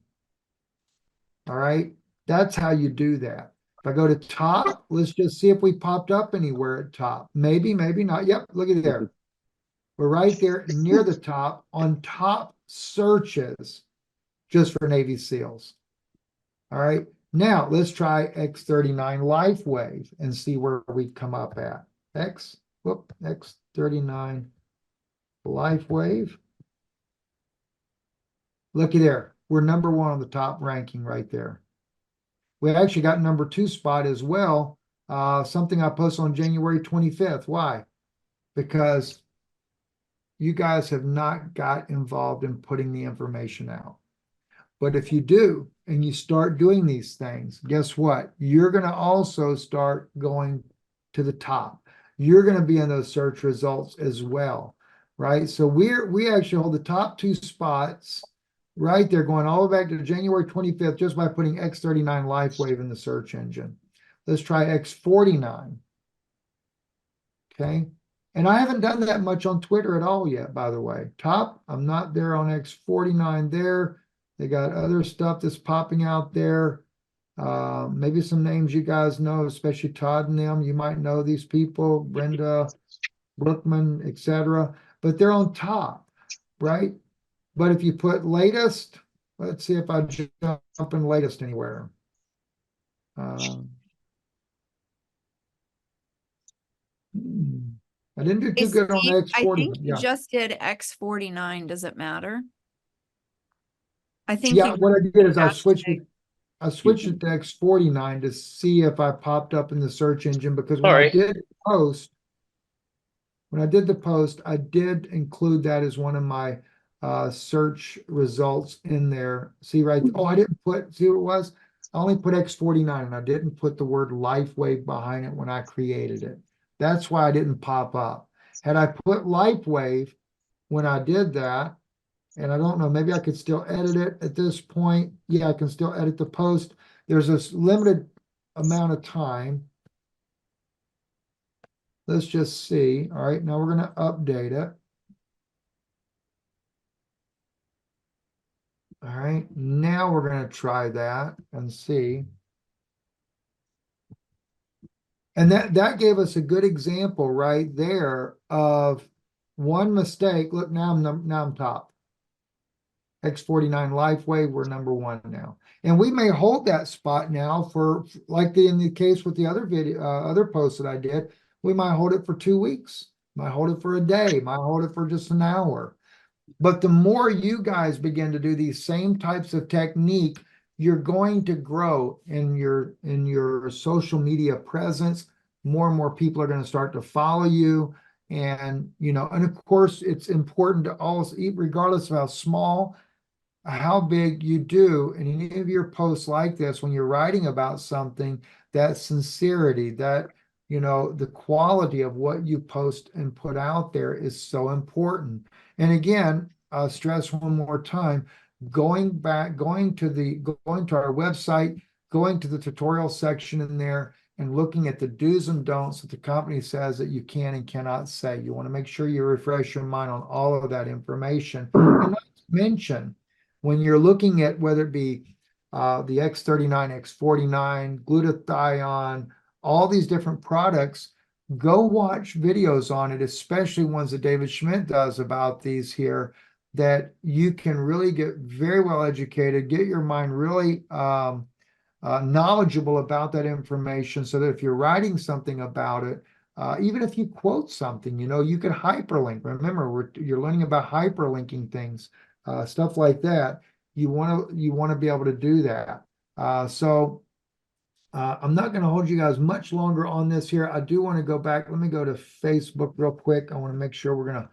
All right. That's how you do that. If I go to top, let's just see if we popped up anywhere at top. Maybe, maybe not. Yep. Look at there. We're right there near the top on top searches just for Navy SEALs. All right. Now let's try X39 Lifewave and see where we come up at. X39 Lifewave. Looky there. We're #1 on the top ranking right there. We actually got #2 spot as well. Something I posted on January 25th. Why? Because you guys have not got involved in putting the information out. But if you do, and you start doing these things, guess what? You're going to also start going to the top. You're going to be in those search results as well, right? So we actually hold the top 2 spots right there, going all the way back to January 25th, just by putting X39 Lifewave in the search engine. Let's try X49. Okay. And I haven't done that much on Twitter at all yet, by the way. Top, I'm not there on X49 there. They got other stuff that's popping out there. Maybe some names you guys know, especially Todd and them. You might know these people, Brenda Brookman, etc. But they're on top, right? But if you put latest, let's see if I jump in latest anywhere. I didn't do too good on Steve, X40. I think you Yeah. just did X49. Does it matter? I think Yeah, you what I did is I switched hashtag. it. I switched it to X49 to see if I popped up in the search engine, because when I did post, when I did the post, I did include that as one of my search results in there. See right? Oh, I didn't put, see what it was? I only put X49 and I didn't put the word Lifewave behind it when I created it. That's why I didn't pop up. Had I put Lifewave when I did that, and I don't know, maybe I could still edit it at this point. Yeah, I can still edit the post. There's this limited amount of time. Let's just see. All right, now we're going to update it. All right, now we're going to try that and see. And that gave us a good example right there of one mistake. Look, now I'm top. X49 Lifewave, we're #1 now. And we may hold that spot now for, like in the case with the other video, other posts that I did, we might hold it for 2 weeks, might hold it for a day, might hold it for just an hour. But the more you guys begin to do these same types of technique, you're going to grow in your social media presence. more and more people are going to start to follow you. And, you know, and of course, it's important to also, regardless of how small, how big you do, in any of your posts like this, when you're writing about something, that sincerity, that, you know, the quality of what you post and put out there is so important. And again, I'll stress one more time, going to our website, going to the tutorial section in there and looking at the do's and don'ts that the company says that you can and cannot say. You want to make sure you refresh your mind on all of that information. And not to mention, when you're looking at whether it be the X39, X49, glutathione, all these different products, go watch videos on it, especially ones that David Schmidt does about these here, that you can really get very well educated, get your mind really knowledgeable about that information, so that if you're writing something about it, even if you quote something, you know, you can hyperlink. Remember, you're learning about hyperlinking things, stuff like that. You want to be able to do that. So I'm not going to hold you guys much longer on this here. I do want to go back. Let me go to Facebook real quick. I want to make sure we're going to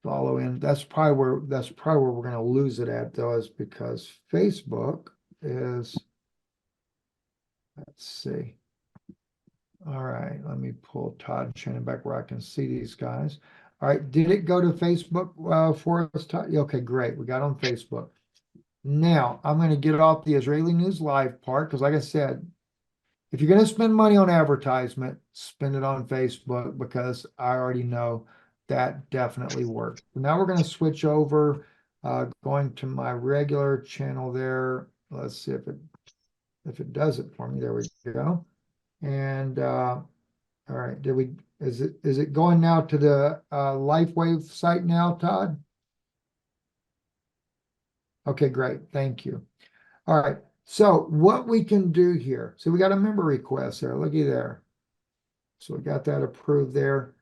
follow in. That's probably where we're going to lose it at, though, is because Facebook is, let's see. All right, let me pull Todd Shannon back where I can see these guys. All right, did it go to Facebook for us, Todd? Okay, great. We got on Facebook. Now, I'm going to get off the Israeli News Live part, because like I said, if you're going to spend money on advertisement, spend it on Facebook, because I already know that definitely works. Now we're going to switch over, going to my regular channel there. Let's see if it does it for me. There we go. And all right, is it going now to the Lifewave site now, Todd? Okay, great. Thank you. All right. So what we can do here, so we got a member request there. Looky there. So we got that approved there.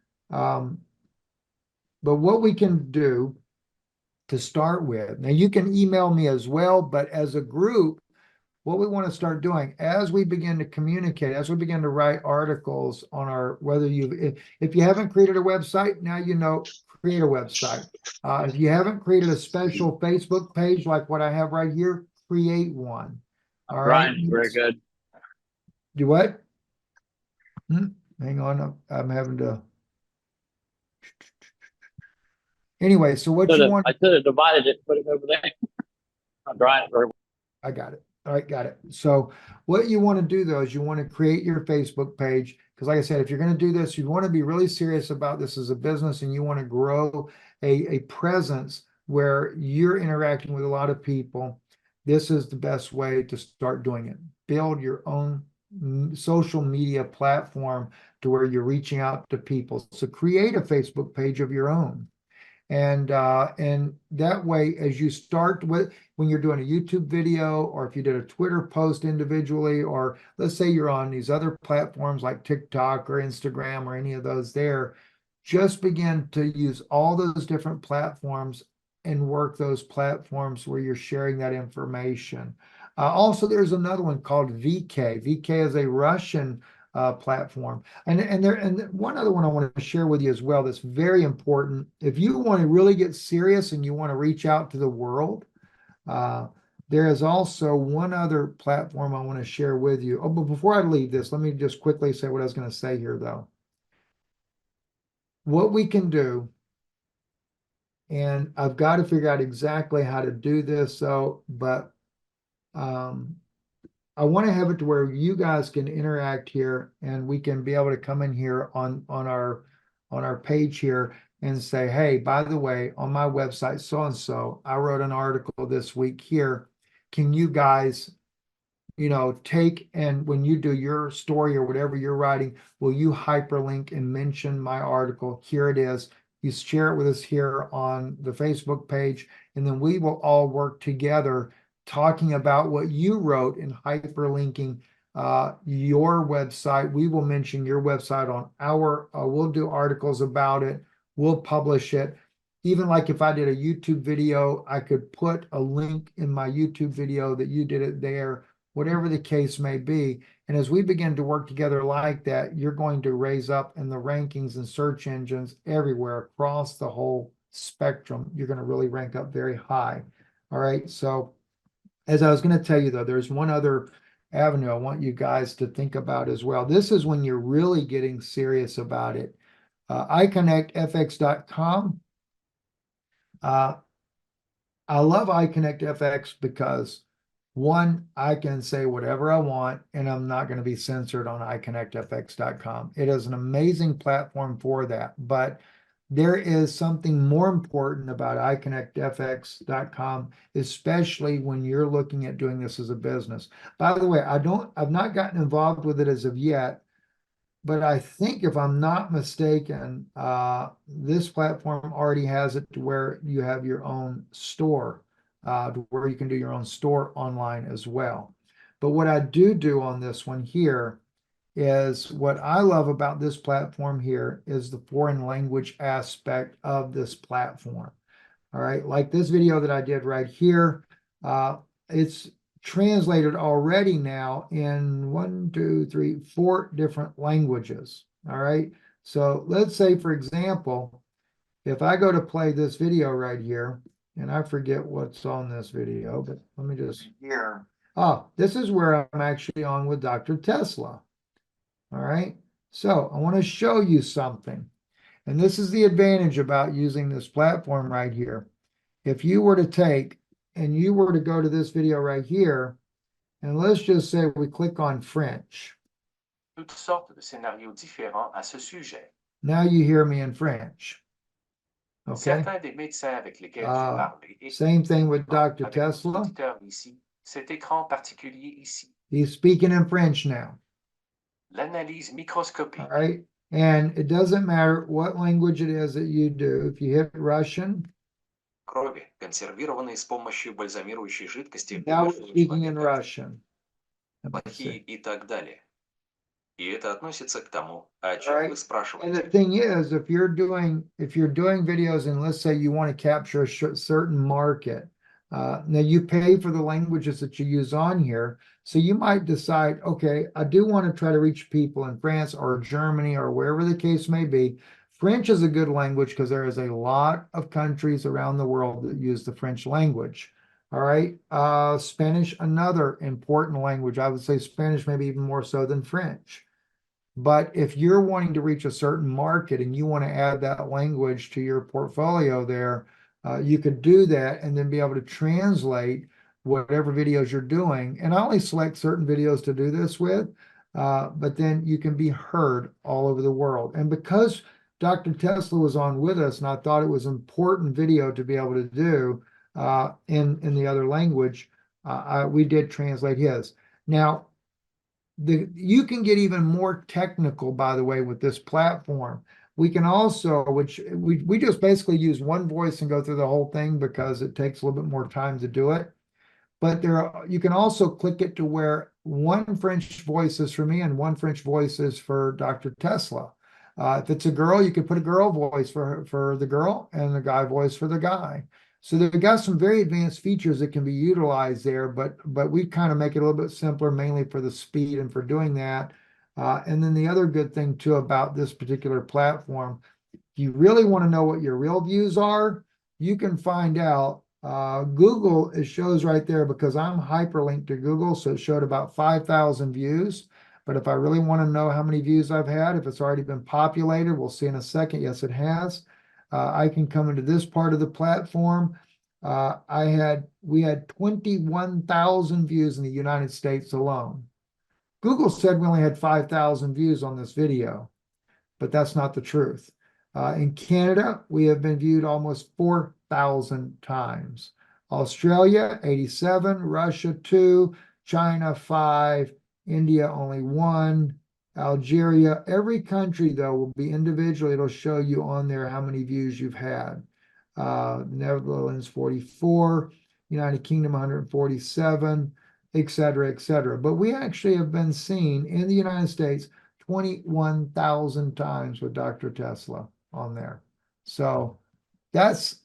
But what we can do to start with, now you can email me as well, but as a group, what we want to start doing as we begin to communicate, as we begin to write articles on our, if you haven't created a website, now you know, create a website. If you haven't created a special Facebook page like what I have right here, create one. All right. Brian, very good. Do what? Hang on, I'm having to. Anyway, so what you want? I could have divided it, put it over there. Brian, I got it. All right, got it. So what you want to do, though, is you want to create your Facebook page. Because like I said, if you're going to do this, you want to be really serious about this as a business, and you want to grow a presence where you're interacting with a lot of people. This is the best way to start doing it. Build your own social media platform to where you're reaching out to people. So create a Facebook page of your own. And that way, as you start with, when you're doing a YouTube video, or if you did a Twitter post individually, or let's say you're on these other platforms like TikTok or Instagram or any of those there, just begin to use all those different platforms and work those platforms where you're sharing that information. Also, there's another one called VK. VK is a Russian platform. And one other one I want to share with you as well that's very important. If you want to really get serious and you want to reach out to the world, there is also one other platform I want to share with you. Oh, but before I leave this, let me just quickly say what I was going to say here, though. What we can do, and I've got to figure out exactly how to do this, but I want to have it to where you guys can interact here, and we can be able to come in here on our page here and say, hey, by the way, on my website, so-and-so, I wrote an article this week here. Can you guys, you know, take, and when you do your story or whatever you're writing, will you hyperlink and mention my article? Here it is. You share it with us here on the Facebook page, and then we will all work together talking about what you wrote and hyperlinking your website. We will mention your website on our, we'll do articles about it. We'll publish it. Even like if I did a YouTube video, I could put a link in my YouTube video that you did it there. whatever the case may be. And as we begin to work together like that, you're going to raise up in the rankings and search engines everywhere across the whole spectrum. You're going to really rank up very high. All right. So as I was going to tell you, though, there's one other avenue I want you guys to think about as well. This is when you're really getting serious about it. iConnectFX.com. I love iConnectFX because one, I can say whatever I want and I'm not going to be censored on iConnectFX.com. It is an amazing platform for that, but there is something more important about iConnectFX.com, especially when you're looking at doing this as a business. By the way, I've not gotten involved with it as of yet, but I think if I'm not mistaken, this platform already has it to where you have your own store, to where you can do your own store online as well. But what I do on this one here is what I love about this platform here is the foreign language aspect of this platform. All right, like this video that I did right here, it's translated already now in 4 different languages. All right, so let's say, for example, if I go to play this video right here, and I forget what's on this video, but let me just here. Oh, this is where I'm actually on with Dr. Tesla. All right, so I want to show you something. And this is the advantage about using this platform right here. If you were to take and you were to go to this video right here, and let's just say we click on French. Toutes sortes de scénarios différents à ce sujet. Now you hear me in French. Okay. Certains des médecins avec lesquels j'ai parlé. Same thing with Dr. Avec Tesla. nos auditeurs ici, cet écran particulier ici. He's speaking in French now. L'analyse microscopique. All right. And it doesn't matter what language it is that you do. If you hit Russian, Крови, консервированные с помощью бальзамирующей жидкости. now we're speaking in Russian. Плохие и так далее. И это относится к тому, о чем Right. вы And the спрашиваете. thing is, if you're doing videos and let's say you want to capture a certain market, now you pay for the languages that you use on here. So you might decide, okay, I do want to try to reach people in France or Germany or wherever the case may be. French is a good language because there is a lot of countries around the world that use the French language. All right. Spanish, another important language. I would say Spanish maybe even more so than French. But if you're wanting to reach a certain market and you want to add that language to your portfolio there, you could do that and then be able to translate whatever videos you're doing. And I only select certain videos to do this with, but then you can be heard all over the world. And because Dr. Tesla was on with us, and I thought it was an important video to be able to do in the other language, we did translate his. Now, you can get even more technical, by the way, with this platform. We can also, which we just basically use one voice and go through the whole thing because it takes a little bit more time to do it. But you can also click it to where one French voice is for me and one French voice is for Dr. Tesla. If it's a girl, you can put a girl voice for the girl and the guy voice for the guy. So they've got some very advanced features that can be utilized there, but we kind of make it a little bit simpler, mainly for the speed and for doing that. And then the other good thing too about this particular platform, if you really want to know what your real views are, you can find out. Google, it shows right there because I'm hyperlinked to Google, so it showed about 5,000 views. But if I really want to know how many views I've had, if it's already been populated, we'll see in a second. Yes, it has. I can come into this part of the platform. We had 21,000 views in the United States alone. Google said we only had 5,000 views on this video, but that's not the truth. In Canada, we have been viewed almost 4,000 times. Australia, 87, Russia, 2, China, 5, India, only 1, Algeria. Every country, though, will be individually. It'll show you on there how many views you've had. Netherlands, 44, United Kingdom, 147, et cetera, et cetera. But we actually have been seen in the United States 21,000 times with Dr. Tesla on there. So that's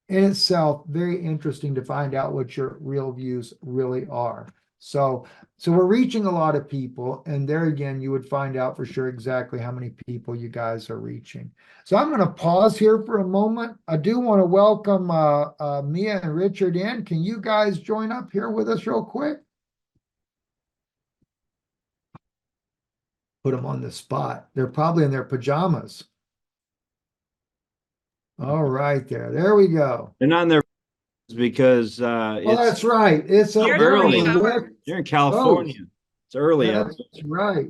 in itself very interesting to find out what your real views really are. So we're reaching a lot of people, and there again, you would find out for sure exactly how many people you guys are reaching. So I'm going to pause here for a moment. I do want to welcome Mia and Richard in. Can you guys join up here with us real quick? Put them on the spot. They're probably in their pajamas. All right, there we go. They're not in there because Oh, it's that's right. It's They're early. Rick. you're in California. It's early out That's right.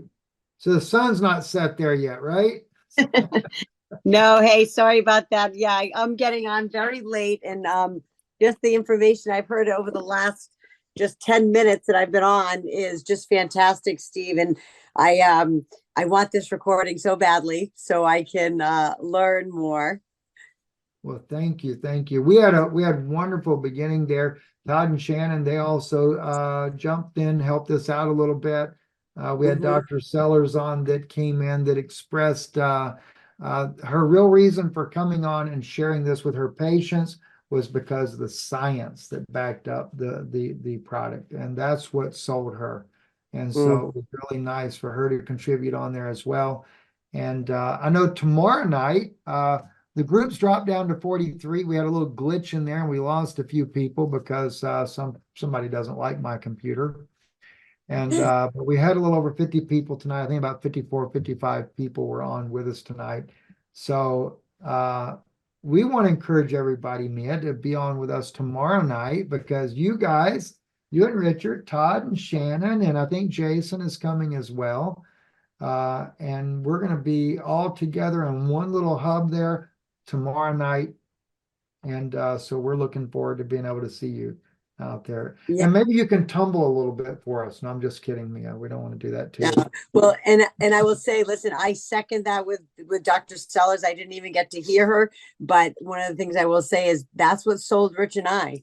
So the sun's not set there yet, right? No, hey, sorry about that. Yeah, I'm getting on very late, and just the information I've heard over the last just 10 minutes that I've been on is just fantastic, Steve. And I want this recording so badly so I can learn more. Well, thank you. Thank you. We had wonderful beginning there. Todd and Shannon, they also jumped in, helped us out a little bit. We had Mhm. Dr. Sellers on that came in that expressed her real reason for coming on and sharing this with her patients was because of the science that backed up the product, and that's what sold her. And so it was really nice for her to contribute on there as well. And I know tomorrow night the groups dropped down to 43. We had a little glitch in there, and we lost a few people because somebody doesn't like my computer. And but we had a little over 50 people tonight. I think about 54, 55 people were on with us tonight. So we want to encourage everybody, Mia, to be on with us tomorrow night because you guys, you and Richard, Todd and Shannon, and I think Jason is coming as well. And we're going to be all together in one little hub there tomorrow night. And so we're looking forward to being able to see you out there. Yeah. And maybe you can tumble a little bit for us. No, I'm just kidding, Mia. We don't want to do that to you. Yeah. Well, and I will say, listen, I second that with Dr. Sellers. I didn't even get to hear her, but one of the things I will say is that's what sold Rich and I.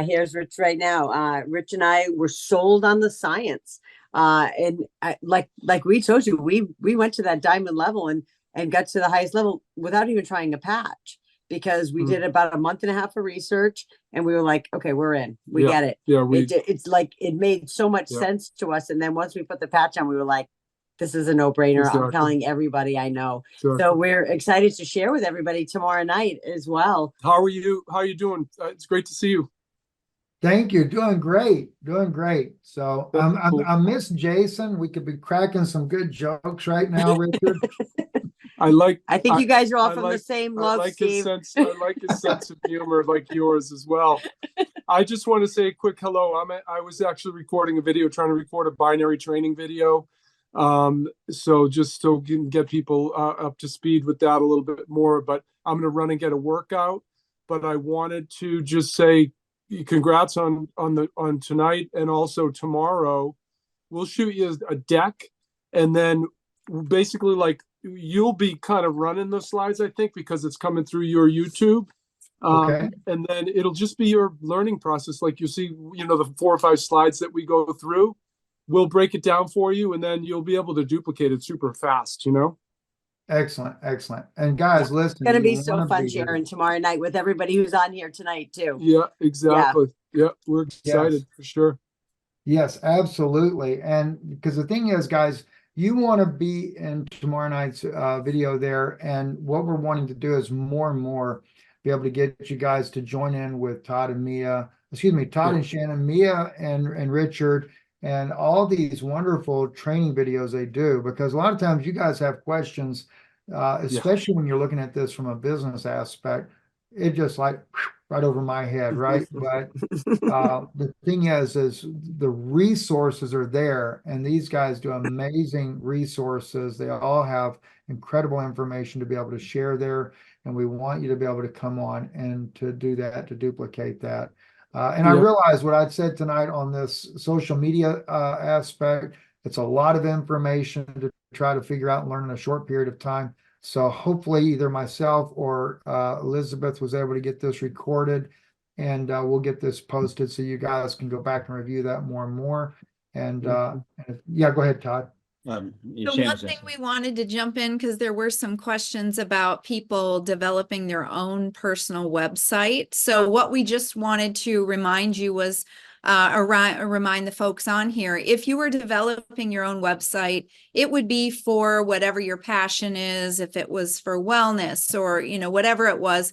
Here's Rich right now. Rich and I were sold on the science. And like we told you, we went to that diamond level and got to the highest level without even trying a patch. Because we did about a month and a half of research and we were like, okay, we're in, we get it. Yeah, It's like, it made so much sense to us. And then once we put the patch on, we were like, this is a no brainer. I'm Exactly. telling everybody I know. Exactly. So we're excited to share with everybody tomorrow night as well. How are you? How are you doing? It's great to see you. Thank you. Doing great. Doing great. So That's cool. I miss Jason. We could be cracking some good jokes right now, Richard. I think you guys are all I from like- the same I love, like Steve. his sense. I like his sense of humor, like yours as well. I just want to say a quick hello. I was actually recording a video, trying to record a binary training video. So just so we can get people up to speed with that a little bit more. But I'm going to run and get a workout. But I wanted to just say congrats on tonight and also tomorrow. We'll shoot you a deck, and then basically like you'll be kind of running the slides, I think, because it's coming through your YouTube. Okay. And then it'll just be your learning process. Like you see, the 4 or 5 slides that we go through, we'll break it down for you, and then you'll be able to duplicate it super fast, Excellent. Excellent. And guys, listen. It's going to be you so wanna fun be here. sharing tomorrow night with everybody who's on here tonight too. Yeah, exactly. Yeah, we're excited for sure. Yes, absolutely. And because the thing is, guys, you want to be in tomorrow night's video there. And what we're wanting to do is more and more be able to get you guys to join in with Todd and Shannon, Mia and Richard, and all these wonderful training videos they do. Because a lot of times you guys have questions, especially when you're looking at this from a business aspect. It just like right over my head, right? But the thing is the resources are there, and these guys do amazing resources. They all have incredible information to be able to share there, and we want you to be able to come on and to do that, to duplicate that. And I realize what I'd said tonight on this social media aspect. It's a lot of information to try to figure out and learn in a short period of time. So hopefully either myself or Elizabeth was able to get this recorded, and we'll get this posted so you guys can go back and review that more and more. And yeah, go ahead, Todd. The one thing we wanted to jump in, because there were some questions about people developing their own personal website. So what we just wanted to remind you was remind the folks on here, if you were developing your own website, it would be for whatever your passion is, if it was for wellness or, whatever it was.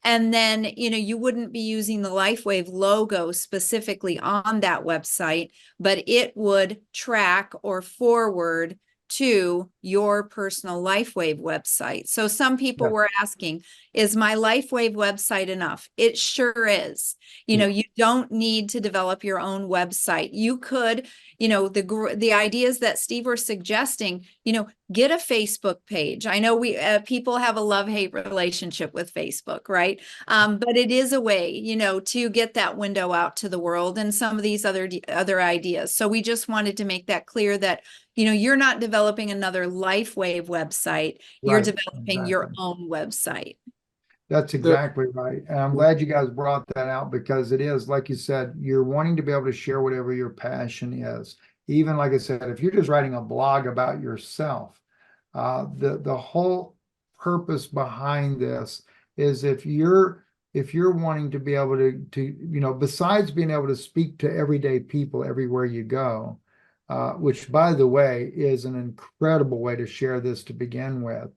And then, you wouldn't be using the Lifewave logo specifically on that website, but it would track or forward to your personal Lifewave website. So some people were asking, is my Lifewave website enough? It sure is. You don't need to develop your own website. You could, the ideas that Steve was suggesting, get a Facebook page. I know people have a love-hate relationship with Facebook, right? But it is a way, to get that window out to the world and some of these other ideas. So we just wanted to make that clear that, you're not developing another Lifewave website. You're Right, developing your exactly. own website. That's exactly right. And I'm glad you guys brought that out because it is, like you said, you're wanting to be able to share whatever your passion is. Even like I said, if you're just writing a blog about yourself, the whole purpose behind this is if you're wanting to be able to, besides being able to speak to everyday people everywhere you go, which by the way, is an incredible way to share this to begin with.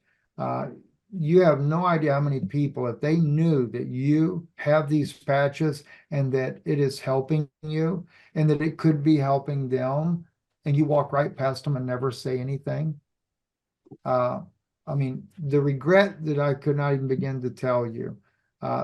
You have no idea how many people, if they knew that you have these patches and that it is helping you and that it could be helping them, and you walk right past them and never say anything. I mean, the regret that I could not even begin to tell you.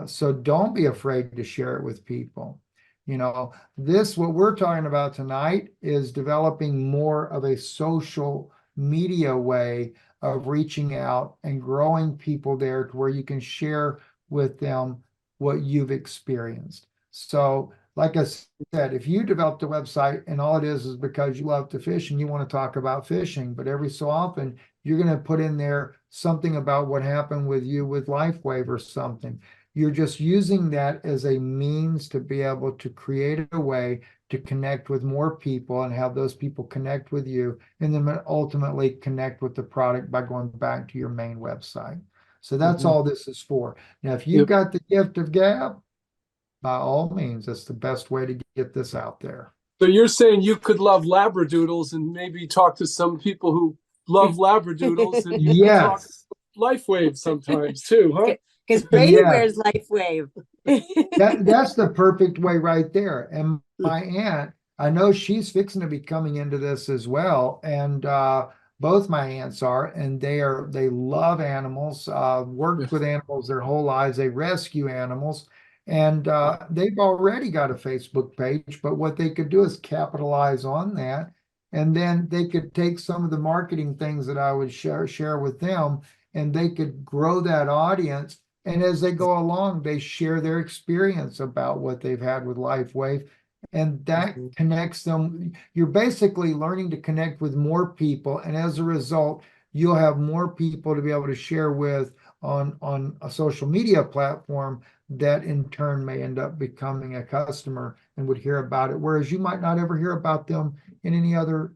So don't be afraid to share it with people. What we're talking about tonight is developing more of a social media way of reaching out and growing people there to where you can share with them what you've experienced. So like I said, if you developed a website and all it is because you love to fish and you want to talk about fishing, but every so often you're going to put in there something about what happened with you with Lifewave or something. You're just using that as a means to be able to create a way to connect with more people and have those people connect with you and then ultimately connect with the product by going back to your main website. So that's all this is for. Now, if you've got the gift of gab, by all means, that's the best way to get this out there. So you're saying you could love Labradoodles and maybe talk to some people who love Labradoodles and you can talk Lifewave sometimes too, huh? Because Brady wears Lifewave. That's the perfect way right there. And my aunt, I know she's fixing to be coming into this as well. And both my aunts are, and they love animals, worked with animals their whole lives. They rescue animals. And they've already got a Facebook page, but what they could do is capitalize on that. And then they could take some of the marketing things that I would share with them, and they could grow that audience. And as they go along, they share their experience about what they've had with Lifewave, and that connects them. You're basically learning to connect with more people, and as a result, you'll have more people to be able to share with on a social media platform that in turn may end up becoming a customer and would hear about it, whereas you might not ever hear about them in any other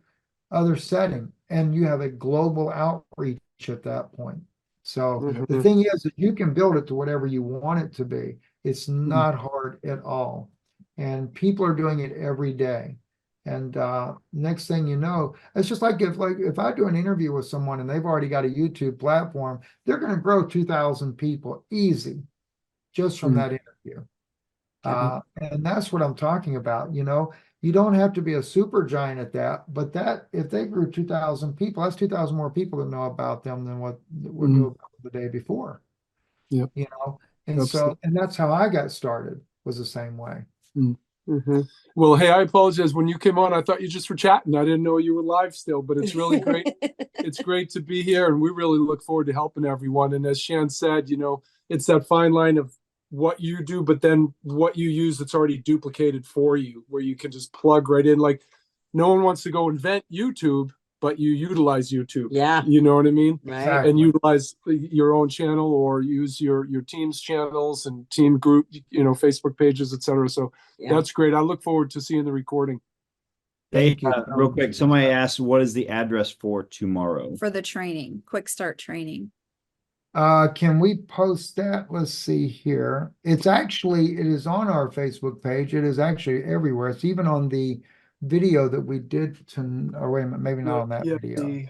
setting, and you have a global outreach at that point. So the thing is that you can build it to whatever you want it to be. It's not hard at all. And people are doing it every day. And next thing you know, it's just like if I do an interview with someone and they've already got a YouTube platform, they're going to grow 2,000 people easy just from that interview. And that's what I'm talking about. You don't have to be a super giant at that, but that if they grew 2,000 people, that's 2,000 more people that know about them than what knew about the day before. Yep. And so, and that's how I got started, was the same way. Well, hey, I apologize. When you came on, I thought you just were chatting. I didn't know you were live still, but it's really great. It's great to be here, and we really look forward to helping everyone. And as Shan said, it's that fine line of what you do, but then what you use that's already duplicated for you, where you can just plug right in. Like, no one wants to go invent YouTube, but you utilize YouTube. Yeah. You know what I mean? Right. Exactly. And utilize your own channel or use your team's channels and team group, Facebook pages, etc. So that's great. I look forward to seeing the recording. Hey, Thank you. real quick, somebody asked, what is the address for tomorrow? For the training, quick start training. Can we post that? Let's see here. It is on our Facebook page. It is actually everywhere. It's even on the video that we did to, or wait a minute, maybe not on that Yeah, video.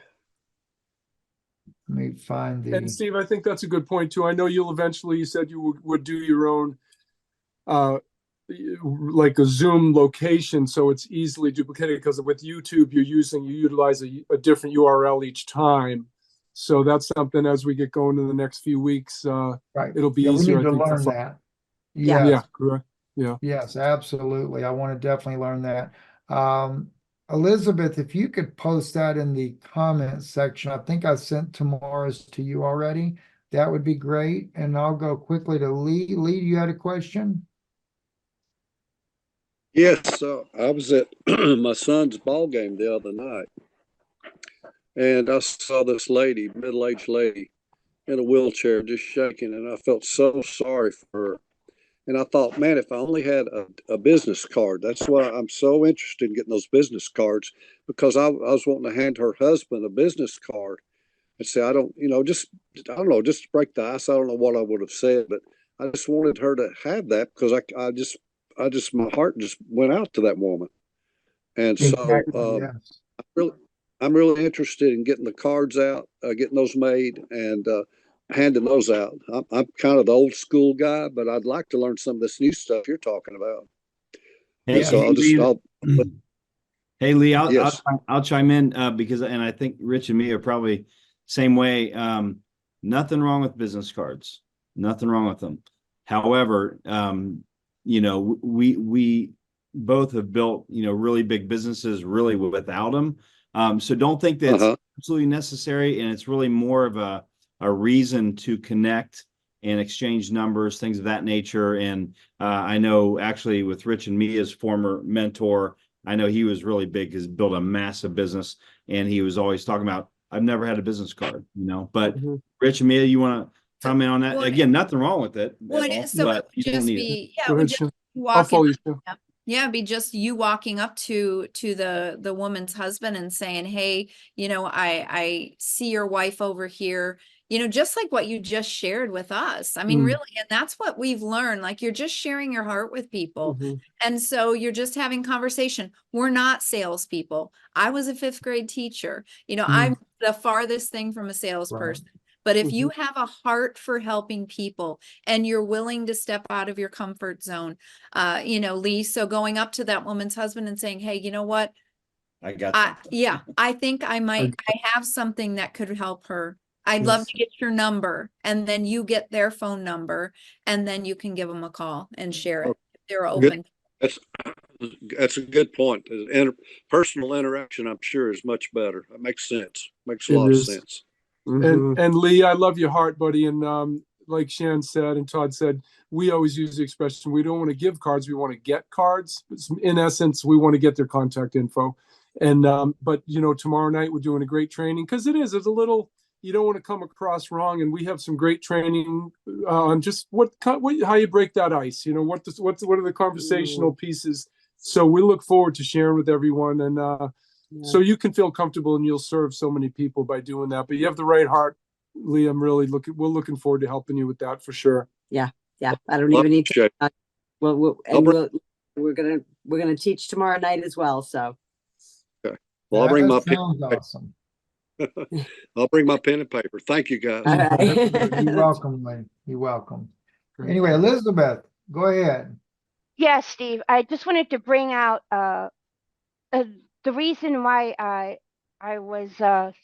Let me find and the, Steve, I think that's a good point too. I know you'll eventually, you said you would do your own, like a Zoom location, so it's easily duplicated, because with YouTube, you utilize a different URL each time. So that's something as we get going in the next few weeks, right. it'll be Yeah, we easier, need I to think, learn find. that. Yeah. Yeah, Yes, correct. Yeah. yes, absolutely. I want to definitely learn that. Elizabeth, if you could post that in the comment section, I think I sent tomorrow's to you already. That would be great. And I'll go quickly to Lee. Lee, you had a question? Yes, I was at my son's ball game the other night, and I saw this lady, middle-aged lady, in a wheelchair, just shaking, and I felt so sorry for her. And I thought, man, if I only had a business card. That's why I'm so interested in getting those business cards, because I was wanting to hand her husband a business card and say, I don't know, just to break the ice. I don't know what I would have said, but I just wanted her to have that, because I just my heart just went out to that woman. And so Exactly, yes. really, I'm really interested in getting the cards out, getting those made, and handing those out. I'm kind of the old school guy, but I'd like to learn some of this new stuff you're talking about. Hey, And so hey, Lee, yes. I'll chime in because, and I think Rich and me are probably same way. Nothing wrong with business cards, nothing wrong with them. However, we both have built, really big businesses really without them. So don't think that it's absolutely necessary. And it's really more of a reason to connect and exchange numbers, things of that nature. And I know actually with Rich and me as former mentor, I know he was really big, has built a massive business, and he was always talking about, I've never had a business card, but Rich and Mia, you want to comment on that? Again, nothing wrong with it. So it would just be, it would just be just you walking up to the woman's husband and saying, hey, I see your wife over here, just like what you just shared with us. I mean, really, and that's what we've learned. Like, you're just sharing your heart with people. And so you're just having conversation. We're not salespeople. I was a 5th grade teacher. I'm the farthest thing from a salesperson. Right. But if you have a heart for helping people and you're willing to step out of your comfort zone, Lee, so going up to that woman's husband and saying, hey, you know what? I got I think I have something that could help her. I'd love to get your number, and then you get their phone number, and then you can give them a call and share it if they're open. That's a good point. Personal interaction, I'm sure, is much better. That makes sense. Makes a lot of sense. And Lee, I love your heart, buddy. And like Shan said and Todd said, we always use the expression, we don't want to give cards, we want to get cards. In essence, we want to get their contact info. And but tomorrow night we're doing a great training, because it's a little, you don't want to come across wrong, and we have some great training on just how you break that ice. What are the conversational pieces. So we look forward to sharing with everyone, and so you can feel comfortable, and you'll serve so many people by doing that. But you have the right heart, Lee. We're looking forward to helping you with that for sure. Yeah. I don't even need to. We're gonna teach tomorrow night as well. So. Okay. Well, I'll bring my pen. Awesome. I'll bring my pen and paper. Thank you, guys. You're welcome, Lee. You're welcome. Anyway, Elizabeth, go ahead. Yeah, Steve, I just wanted to bring out the reason why I was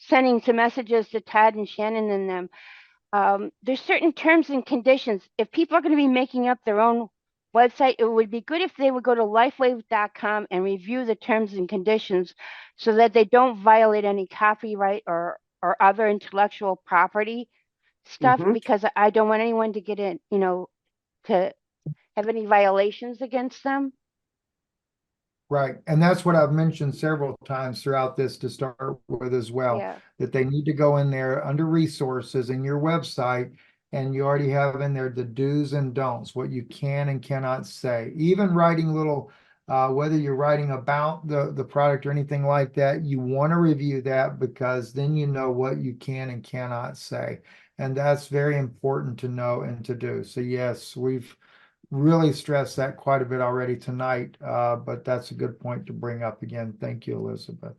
sending some messages to Tad and Shannon and them. There's certain terms and conditions. If people are going to be making up their own website, it would be good if they would go to lifewave.com and review the terms and conditions so that they don't violate any copyright or other intellectual property stuff, because I don't want anyone to get in, to have any violations against them. Right. And that's what I've mentioned several times throughout this to start with as well, that they need to go in there under resources in your website, and you already have in there the do's and don'ts, what you can and cannot say, even writing little Whether you're writing about the product or anything like that, you want to review that because then you know what you can and cannot say. And that's very important to know and to do. So yes, we've really stressed that quite a bit already tonight, but that's a good point to bring up again. Thank you, Elizabeth.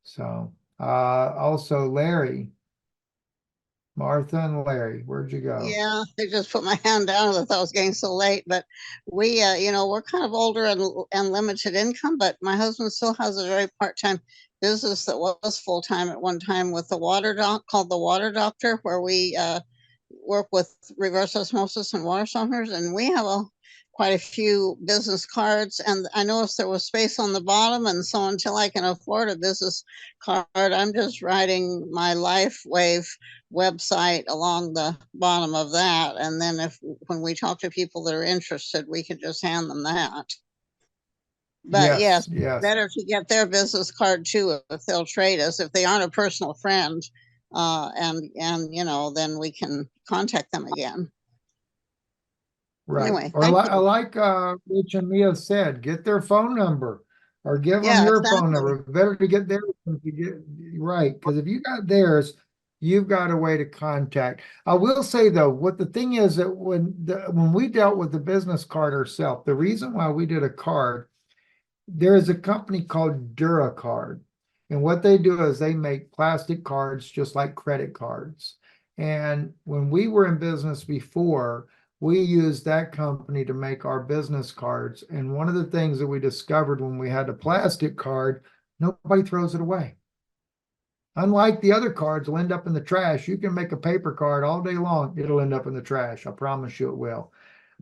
So also Larry, Martha and Larry, where'd you go? Yeah, I just put my hand down. I thought I was getting so late, but we, we're kind of older and limited income, but my husband still has a very part-time business that was full-time at one time with the water doc called the Water Doctor, where we work with reverse osmosis and water softeners, and we have quite a few business cards. And I noticed there was space on the bottom, and so until I can afford a business card, I'm just writing my Lifewave website along the bottom of that. And then when we talk to people that are interested, we can just hand them that. But yes, better to get their business card too if they'll trade us. If they aren't a personal friend, and then we can contact them again. Right. Anyway, or like Rich and Mia said, get their phone number or give them your phone number. Better to get theirs than to get right. Because if you got theirs, you've got a way to contact. I will say though, what the thing is that when we dealt with the business card ourselves, the reason why we did a card, there is a company called DuraCard. And what they do is they make plastic cards just like credit cards. And when we were in business before, we used that company to make our business cards. And one of the things that we discovered when we had a plastic card, nobody throws it away. Unlike the other cards will end up in the trash. You can make a paper card all day long. It'll end up in the trash. I promise you it will.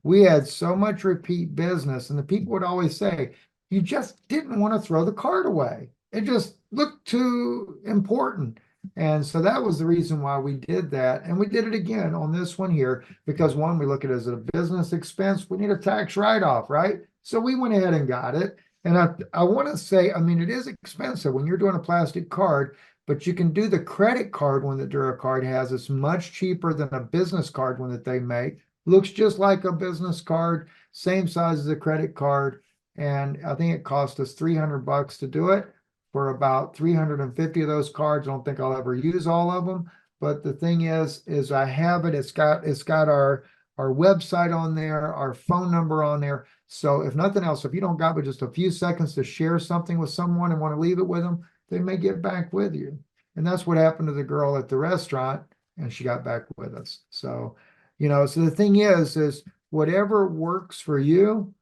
We had so much repeat business, and the people would always say, you just didn't want to throw the card away. It just looked too important. And so that was the reason why we did that. And we did it again on this one here, because one, we look at it as a business expense. We need a tax write-off, right? So we went ahead and got it. And I want to say, I mean, it is expensive when you're doing a plastic card, but you can do the credit card one that DuraCard has. It's much cheaper than a business card one that they make. Looks just like a business card, same size as a credit card. And I think it cost us $300 to do it for about 350 of those cards. I don't think I'll ever use all of them. But the thing is I have it. It's got our website on there, our phone number on there. So if nothing else, if you don't got but just a few seconds to share something with someone and want to leave it with them, they may get back with you. And that's what happened to the girl at the restaurant, and she got back with us. So, so the thing is whatever works for you,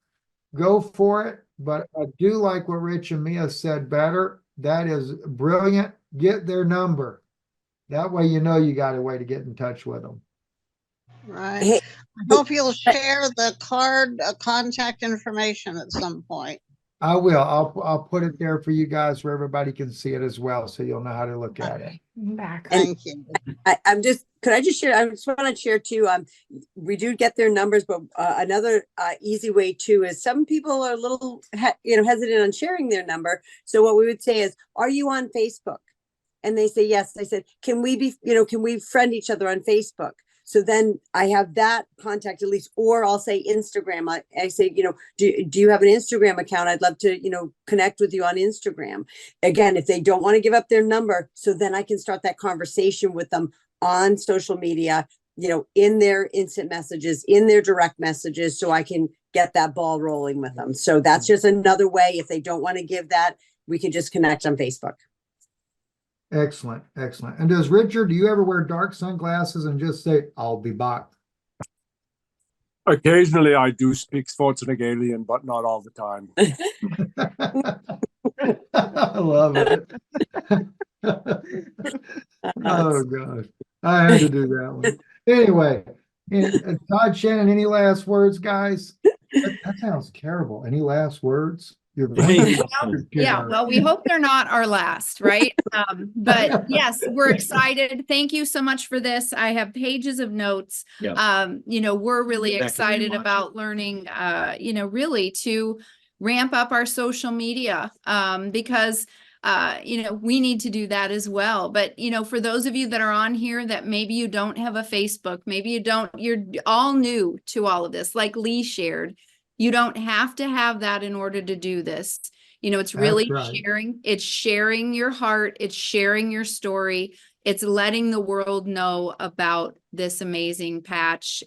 go for it. But I do like what Rich and Mia said better. That is brilliant. Get their number. That way you got a way to get in touch with them. Right. Hey, I hope you'll share the card contact information at some point. I will. I'll put it there for you guys where everybody can see it as well, so you'll know how to look at it. Thank you. Could I just share? I just want to share too. We do get their numbers, but another easy way too is some people are a little hesitant on sharing their number. So what we would say is, are you on Facebook? And they say yes. I said, can we friend each other on Facebook? So then I have that contact at least, or I'll say Instagram. I say, do you have an Instagram account? I'd love to, connect with you on Instagram. Again, if they don't want to give up their number, so then I can start that conversation with them on social media, in their instant messages, in their direct messages, so I can get that ball rolling with them. So that's just another way. If they don't want to give that, we can just connect on Facebook. Excellent. Excellent. And do you ever wear dark sunglasses and just say, I'll be back? Occasionally I do speak Schwarzenegger, but not all the time. I love it. Oh, gosh. I had to do that one. Anyway, Todd, Shannon, any last words, guys? That sounds terrible. Any last words? Well, we hope they're not our last, right? But yes, we're excited. Thank you so much for this. I have pages of notes. We're really excited about learning, really to ramp up our social media, because we need to do that as well. But, for those of you that are on here that maybe you don't have a Facebook, maybe you're all new to all of this, like Lee shared. You don't have to have that in order to do this. You know, it's really That's right. sharing your heart, it's sharing your story, it's letting the world know about this amazing patches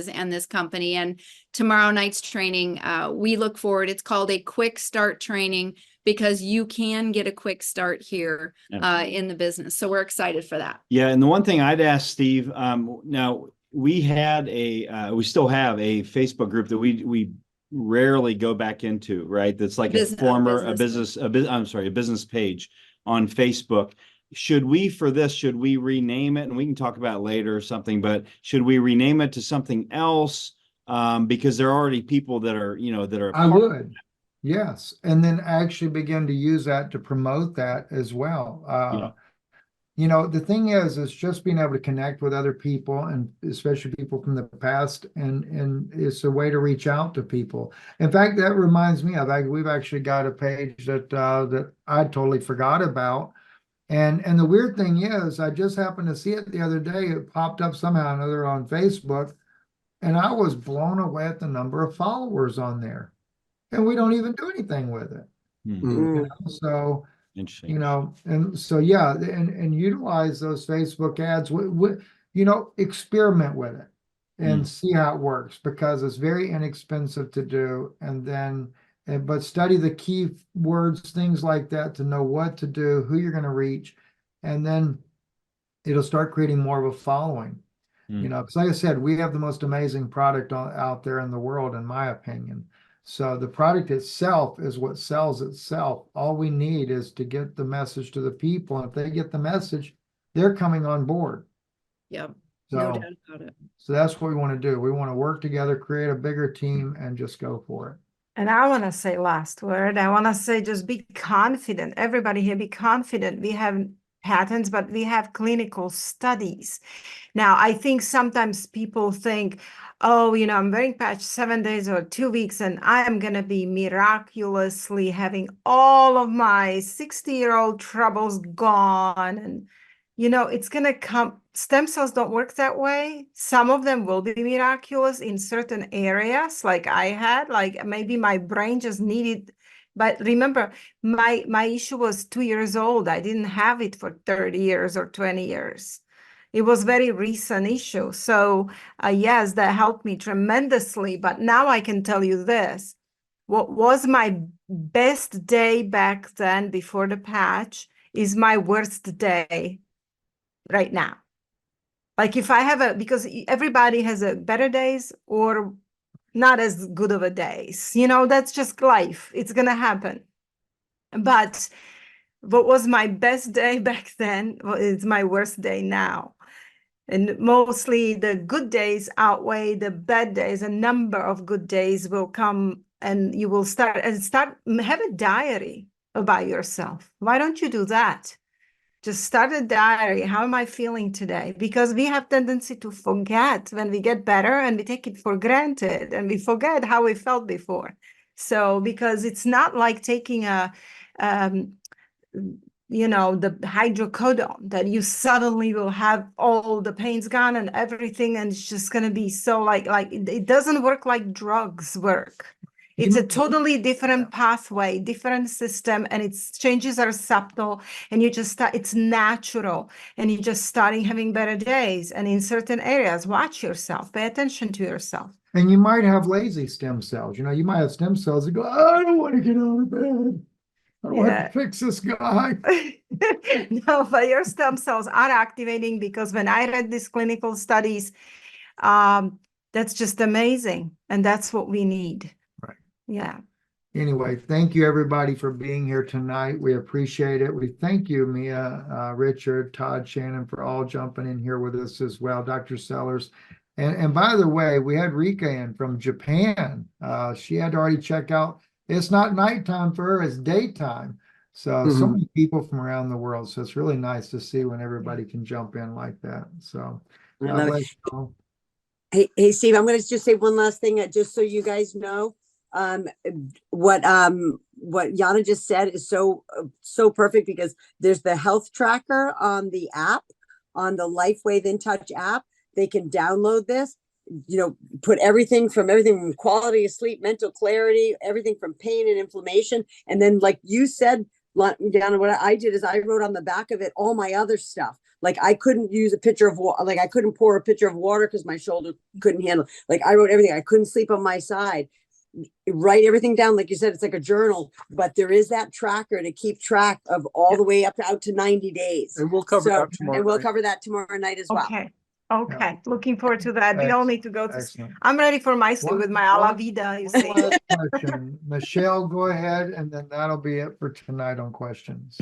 and this company. And tomorrow night's training, we look forward. It's called a quick start training because you can get a quick start here in the business. So we're excited for that. Yeah, and the one thing I'd ask Steve, now we had we still have a Facebook group that we rarely go back into, right? That's like a business page on Facebook. Should we rename it? And we can talk about it later or something, but should we rename it to something else? Because there are already people that are, I would. Yes. And then actually begin to use that to promote that as well. The thing is just being able to connect with other people, and especially people from the past, and it's a way to reach out to people. In fact, that reminds me of, we've actually got a page that I totally forgot about. And the weird thing is, I just happened to see it the other day. It popped up somehow or another on Facebook, and I was blown away at the number of followers on there. And we don't even do anything with it. So, and so, yeah, and utilize those Facebook ads, experiment with it and see how it works, because it's very inexpensive to do. And then, but study the key words, things like that, to know what to do, who you're going to reach, and then it'll start creating more of a following. Because like I said, we have the most amazing product out there in the world, in my opinion. So the product itself is what sells itself. All we need is to get the message to the people. And if they get the message, they're coming on board. Yep. So, no doubt about it. So that's what we want to do. We want to work together, create a bigger team, and just go for it. And I want to say last word. I want to say, just be confident. Everybody here, be confident. We have patents, but we have clinical studies. Now, I think sometimes people think, oh, I'm wearing patch 7 days or 2 weeks, and I am going to be miraculously having all of my 60-year-old troubles gone. And, it's going to come. Stem cells don't work that way. Some of them will be miraculous in certain areas, like I had, like maybe my brain just needed. But remember, my issue was 2 years old. I didn't have it for 30 years or 20 years. It was very recent issue. So yes, that helped me tremendously. But now I can tell you this. What was my best day back then before the patch is my worst day right now. Like if I have because everybody has a better days or not as good of a days, that's just life. It's going to happen. But what was my best day back then is my worst day now. And mostly the good days outweigh the bad days. A number of good days will come, and you will start have a diary about yourself. Why don't you do that? Just start a diary. How am I feeling today? Because we have tendency to forget when we get better, and we take it for granted, and we forget how we felt before. So because it's not like taking the hydrocodone that you suddenly will have all the pains gone and everything, and it's just going to be so like it doesn't work like drugs work. It's a totally different pathway, different system, and its changes are subtle, and you just start, it's natural, and you're just starting having better days. And in certain areas, watch yourself, pay attention to yourself. And you might have lazy stem cells. You might have stem cells that go, I don't want to get out of bed. I don't want to fix this guy. No, but your stem cells are activating, because when I read these clinical studies, that's just amazing. And that's what we need. Right. Yeah. Anyway, thank you everybody for being here tonight. We appreciate it. We thank you, Mia, Richard, Todd, Shannon, for all jumping in here with us as well. Dr. Sellers. And by the way, we had Rika in from Japan. She had to already check out. It's not nighttime for her, it's daytime. So many people from around the world. So it's really nice to see when everybody can jump in like that. So Hey, Steve, I'm going to just say one last thing, just so you guys know. What Yana just said is so perfect, because there's the health tracker on the app, on the Lifewave InTouch app. They can download this. put everything from quality of sleep, mental clarity, everything from pain and inflammation. And then, like you said, down, what I did is I wrote on the back of it all my other stuff. Like I couldn't use a pitcher of water, like I couldn't pour a pitcher of water because my shoulder couldn't handle. Like I wrote everything. I couldn't sleep on my side. Write everything down, like you said, it's like a journal, but there is that tracker to keep track of all the way up to out to 90 days. And we'll cover that tomorrow. And we'll night. cover that tomorrow night as well. Okay. Okay. Looking forward to that. We all need to go to. Excellent. I'm ready for my sleep with my Ala Vida, you One see. last question. Michelle, go ahead, and then that'll be it for tonight on questions.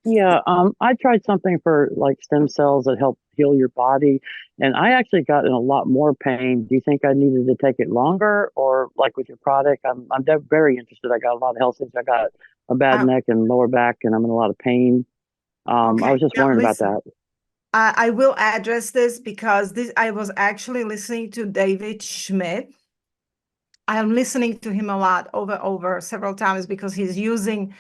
Yeah, I tried something for like stem cells that help heal your body, and I actually got in a lot more pain. Do you think I needed to take it longer, or like with your product? I'm very interested. I got a lot of health issues. I got a bad neck and lower back, and I'm in a lot of pain. I was just wondering about that. I will address this because I was actually listening to David Schmidt. I'm listening to him a lot over several times because he's using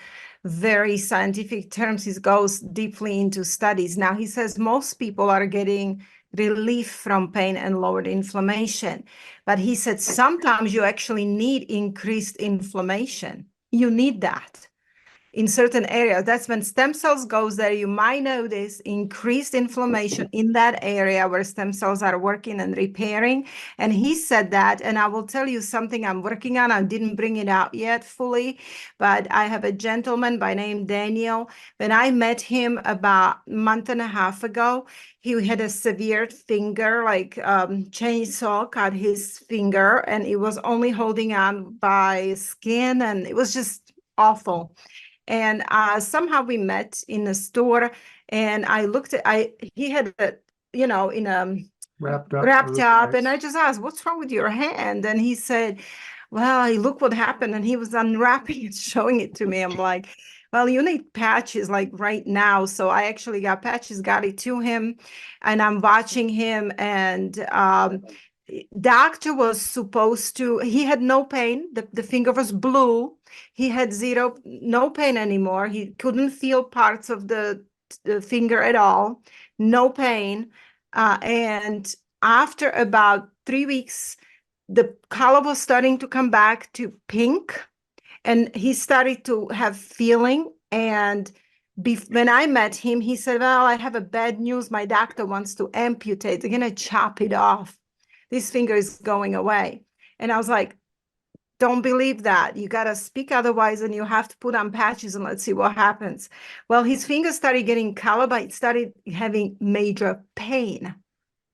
very scientific terms. He goes deeply into studies. Now he says most people are getting relief from pain and lowered inflammation. But he said sometimes you actually need increased inflammation. You need that in certain areas. That's when stem cells goes there. You might notice increased inflammation in that area where stem cells are working and repairing. And he said that, and I will tell you something I'm working on. I didn't bring it out yet fully, but I have a gentleman by name Daniel. When I met him about a month and a half ago, he had a severe finger, like chainsaw cut his finger, and it was only holding on by skin, and it was just awful. And somehow we met in a store, and I looked at, he had it, in wrapped up, and I just asked, "What's wrong with your hand?" And he said, "Well, look what happened." And he was unwrapping it, showing it to me. I'm like, "Well, you need patches like right now." So I actually got patches, got it to him, and I'm watching him. And doctor was supposed to, he had no pain. The finger was blue. He had no pain anymore. He couldn't feel parts of the finger at all. No pain. And after about 3 weeks, the color was starting to come back to pink, and he started to have feeling. And when I met him, he said, "Well, I have a bad news. My doctor wants to amputate. They're going to chop it off. This finger is going away." And I was like, "Don't believe that. You got to speak otherwise, and you have to put on patches, and let's see what happens." Well, his finger started getting color, but it started having major pain.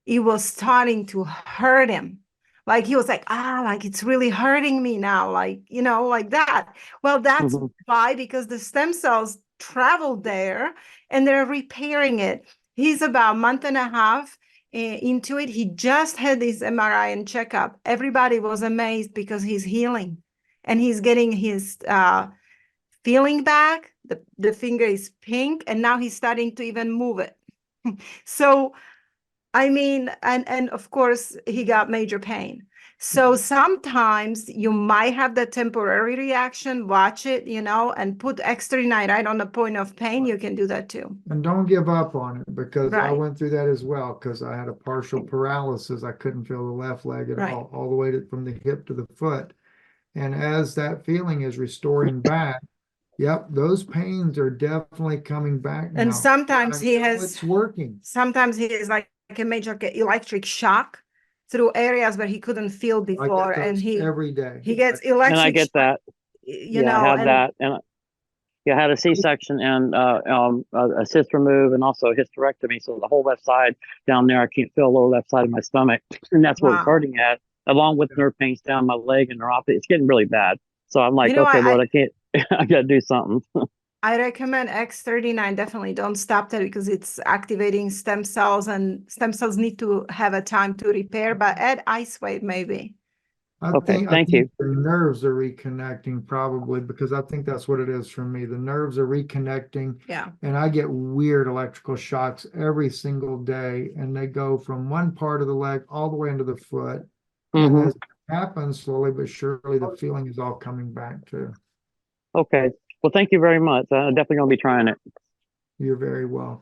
It was starting to hurt him. Like he was like, like it's really hurting me now, like, like that. Well, that's why, because the stem cells traveled there and they're repairing it. He's about a month and a half into it. He just had this MRI and checkup. Everybody was amazed because he's healing and he's getting his feeling back. The finger is pink, and now he's starting to even move it. So I mean, and of course he got major pain. So sometimes you might have the temporary reaction, watch it, and put externite right on the point of pain. You can do that too. And don't give up on it, because I Right. went through that as well, because I had a partial paralysis. I couldn't feel the left leg at Right. all the way from the hip to the foot. And as that feeling is restoring back, yep, those pains are definitely coming back now. And sometimes he has, it's working. sometimes he is like a major electric shock through areas where he couldn't feel I get before, and those he every day. gets electric. And I get shock, that. I had and that, and I had a C-section and a cyst removed, and also a hysterectomy. So the whole left side down there, I can't feel the lower left side of my stomach, and that's what it's Wow. hurting at, along with nerve pains down my leg and neuropathy. It's getting really bad. So I'm like, You know, okay, Lord, I can't. I got to do something. I recommend X39. Definitely don't stop that, because it's activating stem cells, and stem cells need to have a time to repair. But add Icewave maybe. Okay, thank you. The nerves are reconnecting, probably, because I think that's what it is for me. The nerves are reconnecting. Yeah. And I get weird electrical shocks every single day, and they go from one part of the leg all the way into the foot. And as it happens slowly but surely, the feeling is all coming back too. Okay. Well, thank you very much. I'm definitely going to be trying it. You're very welcome.